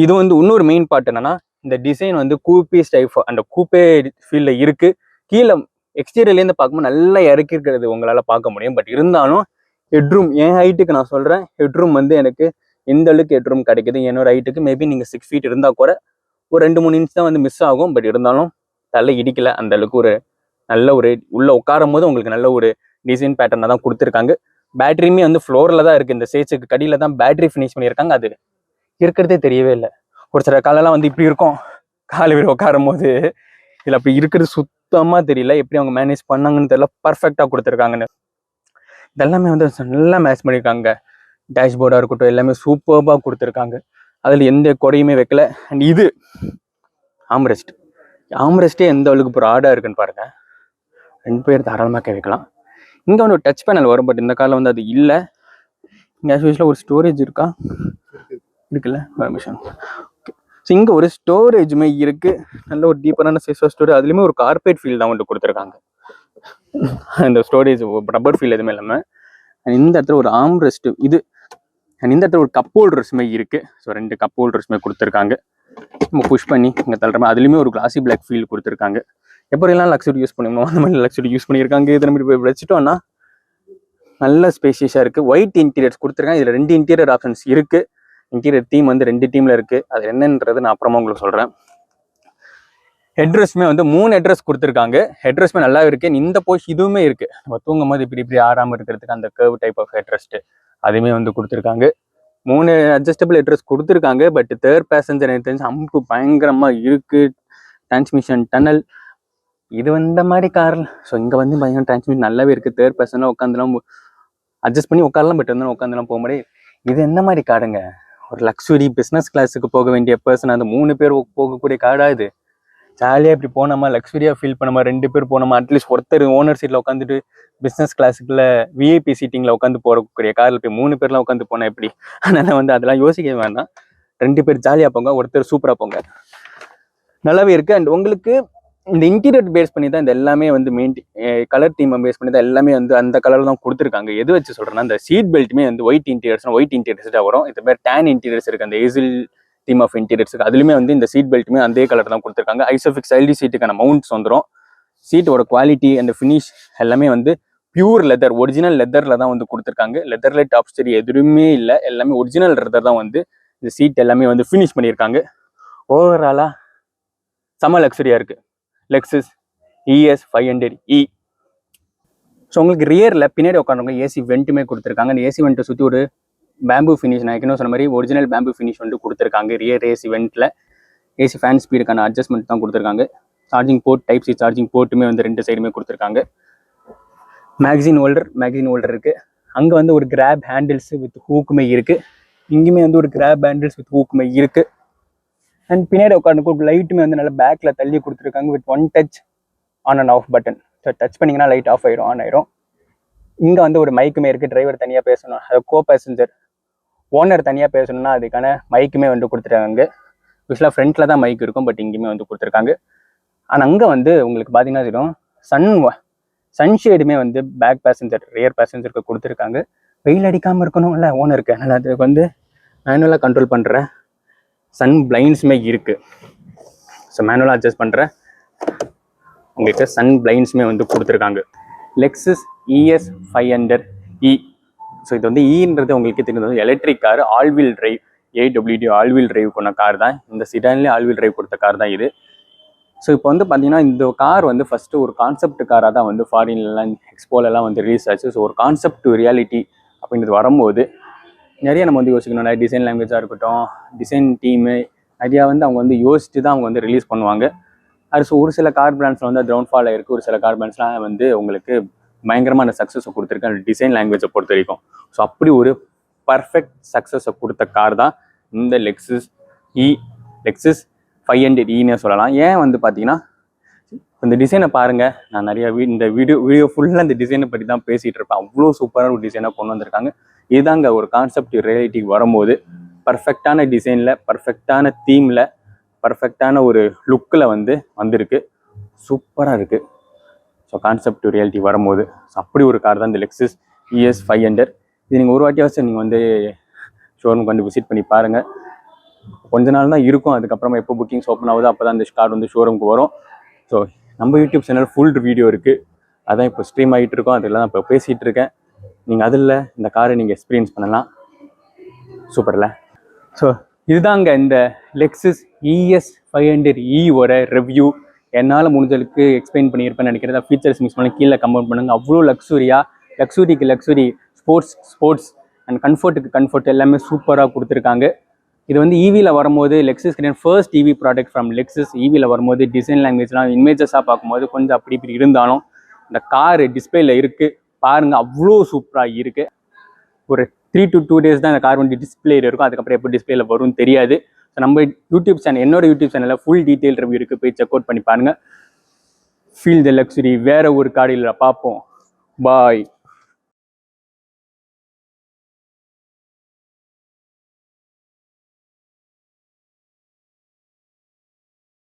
இது வந்து இன்னொரு மெயின் பார்ட் என்னன்னா, இந்த டிசைன் வந்து கூப்பீஸ் டைப் அந்த கூப்பே ஃபீல்டில் இருக்குது. கீழே எக்ஸ்டீரியர்லேருந்து பார்க்கும்போது நல்லா இறக்கி இருக்கிறது உங்களால் பார்க்க முடியும். பட் இருந்தாலும் ஹெட்ரூம், என் ஹைட்டுக்கு நான் சொல்கிறேன், ஹெட்ரூம் வந்து எனக்கு எந்த அளவுக்கு ஹெட்ரூம் கிடைக்குது. என்னோட ஹைட்டுக்கு மேபி நீங்கள் 6 feet இருந்தால் கூட ஒரு 2-3 inch தான் வந்து மிஸ் ஆகும். பட் இருந்தாலும் தலை இடிக்கலை. அந்த அளவுக்கு ஒரு நல்ல ஒரு உள்ளே உட்காரும் போது உங்களுக்கு நல்ல ஒரு டிசைன் பேட்டர்னாக தான் கொடுத்துருக்காங்க. பேட்டரியுமே வந்து ஃப்ளோரில் தான் இருக்குது. இந்த சேச்சுக்கு கடியில் தான் பேட்டரி ஃபினிஷ் பண்ணியிருக்காங்க. அது இருக்கிறதே தெரியவே இல்லை. ஒரு சில காலெல்லாம் வந்து இப்படி இருக்கும், காலை வீடு உட்காரும் போது. இதில் அப்படி இருக்கிறது சுத்தமாக தெரியல. எப்படி அவங்க மேனேஜ் பண்ணாங்கன்னு தெரியல. பர்ஃபெக்டாக கொடுத்துருக்காங்கன்னு. இதெல்லாமே வந்து நல்லா மேட்ச் பண்ணியிருக்காங்க. டேஷ்போர்டாக இருக்கட்டும், எல்லாமே சூப்பர்பாக கொடுத்துருக்காங்க. அதில் எந்த குறையுமே வைக்கல. அண்ட் இது ஆம்ரெஸ்டே எந்த அளவுக்கு ப்ராடாக இருக்குன்னு பாருங்கள். 2 பேர் தாராளமாக வைக்கலாம். இங்கே வந்து ஒரு டச் பேனல் வரும். பட் இந்த காலில் வந்து அது இல்லை. இங்கே ஆக்சுவலில் ஒரு ஸ்டோரேஜ் இருக்குல்ல பர்மிஷன். ஓகே. ஸோ இங்கே ஒரு ஸ்டோரேஜுமே இருக்குது. நல்ல ஒரு டீப்பரான சைஸ் ஆஃப் ஸ்டோரேஜ். அதுலேயுமே ஒரு கார்பெட் ஃபீல் தான் வந்து கொடுத்துருக்காங்க. அந்த ஸ்டோரேஜ் ரப்பர் ஃபீல் எதுவுமே இல்லாமல். இந்த இடத்துல ஒரு ஆம்ரெஸ்ட் இது. அண்ட் இந்த இடத்துல ஒரு கப் ஹோல்டர்ஸுமே இருக்குது. ஸோ 2 கப் ஹோல்டர்ஸுமே கொடுத்துருக்காங்க. நம்ம புஷ் பண்ணி இங்கே தள்ளுற மாதிரி அதுலேயுமே ஒரு கிளாசி பிளாக் ஃபீல் கொடுத்துருக்காங்க. எப்படிலாம் லக்ஸரி யூஸ் பண்ணணும் அந்த மாதிரி லக்ஸரி யூஸ் பண்ணியிருக்காங்க. இதை நம்ம போய் வச்சுட்டோம்னா நல்ல ஸ்பேஷியஸாக இருக்குது. ஒயிட் இன்டீரியர்ஸ் கொடுத்துருக்காங்க. இதில் 2 இன்டீரியர் ஆப்ஷன்ஸ் இருக்குது. இன்டீரியர் தீம் வந்து 2 டீமில் இருக்குது. அது என்னன்றது நான் அப்புறமா உங்களுக்கு சொல்கிறேன். ஹெட்ரெஸ்ட்மே வந்து 3 ஹெட்ரெஸ் கொடுத்துருக்காங்க. ஹெட்ரெஸ்ட்மே நல்லா இருக்குது. இந்த இதுவுமே இருக்குது. நம்ம தூங்கும் போது இப்படி ஆறாமல் இருக்கிறதுக்கு அந்த கர்வ் டைப் ஆஃப் ஹெட்ரெஸ்ட் அதுவுமே வந்து கொடுத்துருக்காங்க. 3 அட்ஜஸ்டபிள் ஹெட்ரெஸ்ட் கொடுத்துருக்காங்க. பட் தேர்ட் பேசஞ்சர் எனக்கு தெரிஞ்சு அம்பு பயங்கரமாக இருக்குது. டிரான்ஸ்மிஷன் டனல் இது இந்த மாதிரி காரில். ஸோ இங்கே வந்து பயங்கர டிரான்ஸ்மிஷன் நல்லாவே இருக்குது. தேர்ட் பர்சன்லாம் உட்காந்துலாம் அட்ஜஸ்ட் பண்ணி உட்காரலாம். பட் இருந்தாலும் உட்காந்துலாம் போக முடியாது. இது எந்த மாதிரி காருங்க? ஒரு லக்ஸுரி பிஸ்னஸ் கிளாஸுக்கு போக வேண்டிய பர்சன் அந்த 3 பேர் போகக்கூடிய கார்டா இது? ஜாலியாக இப்படி போனோமா, லக்ஸுரியாக ஃபீல் பண்ணோமா, 2 பேர் போனோமா, அட்லீஸ்ட் ஒருத்தர் ஓனர் சீட்டில் உட்காந்துட்டு பிஸ்னஸ் கிளாஸுக்குள்ள விஐபி சீட்டிங்கில் உட்காந்து போகக்கூடிய காரில் போய் 3 பேர்லாம் உட்காந்து போனால் எப்படி? அதனால் வந்து அதெல்லாம் யோசிக்க வேண்டாம். 2 பேர் ஜாலியாக போங்க, ஒருத்தர் சூப்பராக போங்க. நல்லாவே இருக்குது. அண்ட் உங்களுக்கு இந்த இன்டீரியர் பேஸ் பண்ணி தான் இந்த எல்லாமே வந்து கலர் தீமை பேஸ் பண்ணி தான் எல்லாமே வந்து அந்த கலர் தான் கொடுத்துருக்காங்க. எது வச்சு சொல்கிறேன்னா, இந்த சீட் பெல்ட்டுமே வந்து ஒயிட் இன்டீரியர்ஸ் தான் வரும். இது மாதிரி டேன் இன்டீரியர்ஸ் இருக்குது. அந்த ஏசில் தீம் ஆஃப் இன்டீரியர்ஸுக்கு அதுலேயுமே வந்து இந்த சீட் பெல்ட்டுமே அதே கலர் தான் கொடுத்துருக்காங்க. ஐசோஃபிக்ஸ் எல்டி சீட்டுக்கான மவுண்ட்ஸ் வந்துடும். சீட்டோட குவாலிட்டி அந்த ஃபினிஷ் எல்லாமே வந்து பியூர் லெதர், ஒரிஜினல் லெதரில் தான் வந்து கொடுத்துருக்காங்க. லெதரில் டாப் ஸ்டீரியோ எதுவுமே இல்லை, எல்லாமே ஒரிஜினல் லெதர் தான் வந்து இந்த சீட் எல்லாமே வந்து ஃபினிஷ் பண்ணியிருக்காங்க. ஓவராலாக செம லக்ஸரியாக இருக்குது லெக்ஸஸ் ES 500E. ஸோ உங்களுக்கு ரியரில் பின்னாடி உட்காந்துருங்க ஏசி வெண்ட்டுமே கொடுத்துருக்காங்க. அந்த ஏசி வெண்ட்டை சுற்றி ஒரு பேம்பு ஃபினிஷ், நான் ஏற்கனவே சொன்ன மாதிரி ஒரிஜினல் பேம்பு ஃபினிஷ் வந்து கொடுத்துருக்காங்க. ரியர் ஏசி வெண்ட்டில் ஏசி ஃபேன் ஸ்பீடுக்கான அட்ஜஸ்ட்மெண்ட் தான் கொடுத்துருக்காங்க. Charging port, type C charging போர்ட்டுமே வந்து 2 சைடுமே கொடுத்துருக்காங்க. மேக்சின் ஹோல்டர் இருக்குது. அங்கே வந்து ஒரு கிராப் ஹேண்டில்ஸ் வித் ஹூக்குமே இருக்குது. இங்கேயுமே வந்து ஒரு கிராப் ஹேண்டில்ஸ் வித் ஹூக்குமே இருக்குது. அண்ட் பின்னாடி உட்காந்துக்கு லைட்டுமே வந்து நல்லா பேக்கில் தள்ளி கொடுத்துருக்காங்க with 1 touch on and off button. So touch பண்ணிங்கன்னா லைட் ஆஃப் ஆயிரும், ஆன் ஆயிரும். இங்கே வந்து ஒரு மைக்குமே இருக்குது. டிரைவர் தனியாக பேசணும், அது கோ பேசஞ்சர் ஓனர் தனியாக பேசணும்னா அதுக்கான மைக்குமே வந்து கொடுத்துருக்காங்க. யூஸ்வலாக ஃப்ரண்ட்டில் தான் மைக் இருக்கும், பட் இங்கேயுமே வந்து கொடுத்துருக்காங்க. ஆனால் அங்கே வந்து உங்களுக்கு பார்த்தீங்கன்னா தெரியும் சன்ஷேடுமே வந்து பேக் பேசஞ்சர் ரியர் பேசஞ்சருக்கு கொடுத்துருக்காங்க. வெயில் அடிக்காமல் இருக்கணும் இல்லை ஓனருக்கு, அதனால் அதுக்கு வந்து மேனுவலாக கண்ட்ரோல் பண்ணுற சன் பிளைண்ட்ஸுமே இருக்குது. ஸோ மேனுவலாக அட்ஜஸ்ட் பண்ணுற உங்களுக்கு சன் பிளைண்ட்ஸுமே வந்து கொடுத்துருக்காங்க. Lexus ES 500E. ஸோ இது வந்து ஈன்றது உங்களுக்கு தெரிஞ்சது electric car, all wheel drive, AWD all wheel drive கொண்ட கார் தான். இந்த சிடான்லேயே ஆல்வீல் டிரைவ் கொடுத்த கார் தான் இது. ஸோ இப்போ வந்து பார்த்தீங்கன்னா இந்த கார் வந்து ஃபஸ்ட்டு ஒரு கான்செப்ட் காராக தான் வந்து ஃபாரின்லாம் எக்ஸ்போலெலாம் வந்து ரிலீஸ் ஆச்சு. ஸோ ஒரு கான்செப்ட் டு ரியாலிட்டி அப்படின்றது வரும்போது நிறைய நம்ம வந்து யோசிக்கணும். நிறைய டிசைன் லாங்குவேஜாக இருக்கட்டும், டிசைன் டீமு நிறையா வந்து அவங்க வந்து யோசிச்சுட்டு தான் அவங்க வந்து ரிலீஸ் பண்ணுவாங்க. அது ஸோ ஒரு சில கார் பிராண்ட்ஸில் வந்து கிரவுண்ட் ஃபால் ஆகிருக்கு, ஒரு சில கார் பிராண்ட்ஸ்லாம் வந்து உங்களுக்கு பயங்கரமான சக்ஸஸை கொடுத்துருக்கு அந்த டிசைன் லாங்குவேஜை பொறுத்த வரைக்கும். ஸோ அப்படி ஒரு பர்ஃபெக்ட் சக்ஸஸை கொடுத்த கார் தான் இந்த லெக்ஸஸ் 500Eன்னு சொல்லலாம். ஏன் வந்து பார்த்தீங்கன்னா இந்த டிசைனை பாருங்கள், நான் நிறைய இந்த வீடியோ ஃபுல்லாக இந்த டிசைனை பற்றி தான் பேசிகிட்டு இருப்பேன். அவ்வளோ சூப்பரான ஒரு டிசைனாக கொண்டு வந்திருக்காங்க. இதுதாங்க ஒரு கான்செப்ட் ரியாலிட்டிக்கு வரும்போது பர்ஃபெக்டான டிசைனில், பர்ஃபெக்டான தீமில், பர்ஃபெக்டான ஒரு லுக்கில் வந்து வந்திருக்கு. சூப்பராக இருக்குது. ஸோ கான்செப்ட் ரியாலிட்டி வரும்போது ஸோ அப்படி ஒரு கார் தான் இந்த லெக்ஸஸ் ES 500. இது நீங்கள் ஒரு வாட்டியாவது நீங்கள் வந்து ஷோரூமுக்கு வந்து விசிட் பண்ணி பாருங்கள். கொஞ்ச நாள் தான் இருக்கும், அதுக்கப்புறமா எப்போ புக்கிங்ஸ் ஓப்பன் ஆகுதோ அப்போ தான் இந்த கார் வந்து ஷோரூமுக்கு வரும். ஸோ நம்ம யூடியூப் சேனல் ஃபுல் வீடியோ இருக்குது, அதான் இப்போ ஸ்ட்ரீம் ஆகிட்டு இருக்கோம், அதெல்லாம் இப்போ பேசிகிட்டு இருக்கேன். நீங்கள் அதில் இந்த காரை நீங்கள் எக்ஸ்பீரியன்ஸ் பண்ணலாம். சூப்பரில். ஸோ இதுதாங்க இந்த லெக்ஸஸ் ES 500E ரிவ்யூ. என்னால் முடிஞ்சளுக்கு எக்ஸ்பிளைன் பண்ணியிருப்பேன்னு நினைக்கிறேன். ஃபீச்சர்ஸ் மிஸ் பண்ணி கீழே கமெண்ட் பண்ணுங்கள். அவ்வளோ லக்ஸுரிக்கு லக்ஸுரி, ஸ்போர்ட்ஸ் அண்ட் கம்ஃபர்ட் எல்லாமே சூப்பராக கொடுத்துருக்காங்க. இது வந்து EVயில் வரும்போது லெக்ஸஸ் கிடையாது, first EV product from Lexus. EVயில் வரும்போது டிசைன் லாங்குவேஜ்லாம் இமேஜஸாக பார்க்கும்போது கொஞ்சம் அப்படி இப்படி இருந்தாலும் இந்த கார் டிஸ்பிளேல இருக்குது பாருங்கள், அவ்வளோ சூப்பராக இருக்குது. ஒரு 3 to 2 days தான் இந்த கார் வந்து டிஸ்பிளேல இருக்கும், அதுக்கப்புறம் எப்போ டிஸ்பிளேல வரும்னு தெரியாது. ஸோ நம்ம யூடியூப் சேனல், என்னோட யூடியூப் சேனலில் ஃபுல் டீட்டெயில் ரிவ்யூ இருக்குது, போய் செக் அவுட் பண்ணி பாருங்கள். Feel the luxury. வேறு ஒரு காடியில் பார்ப்போம். பாய்.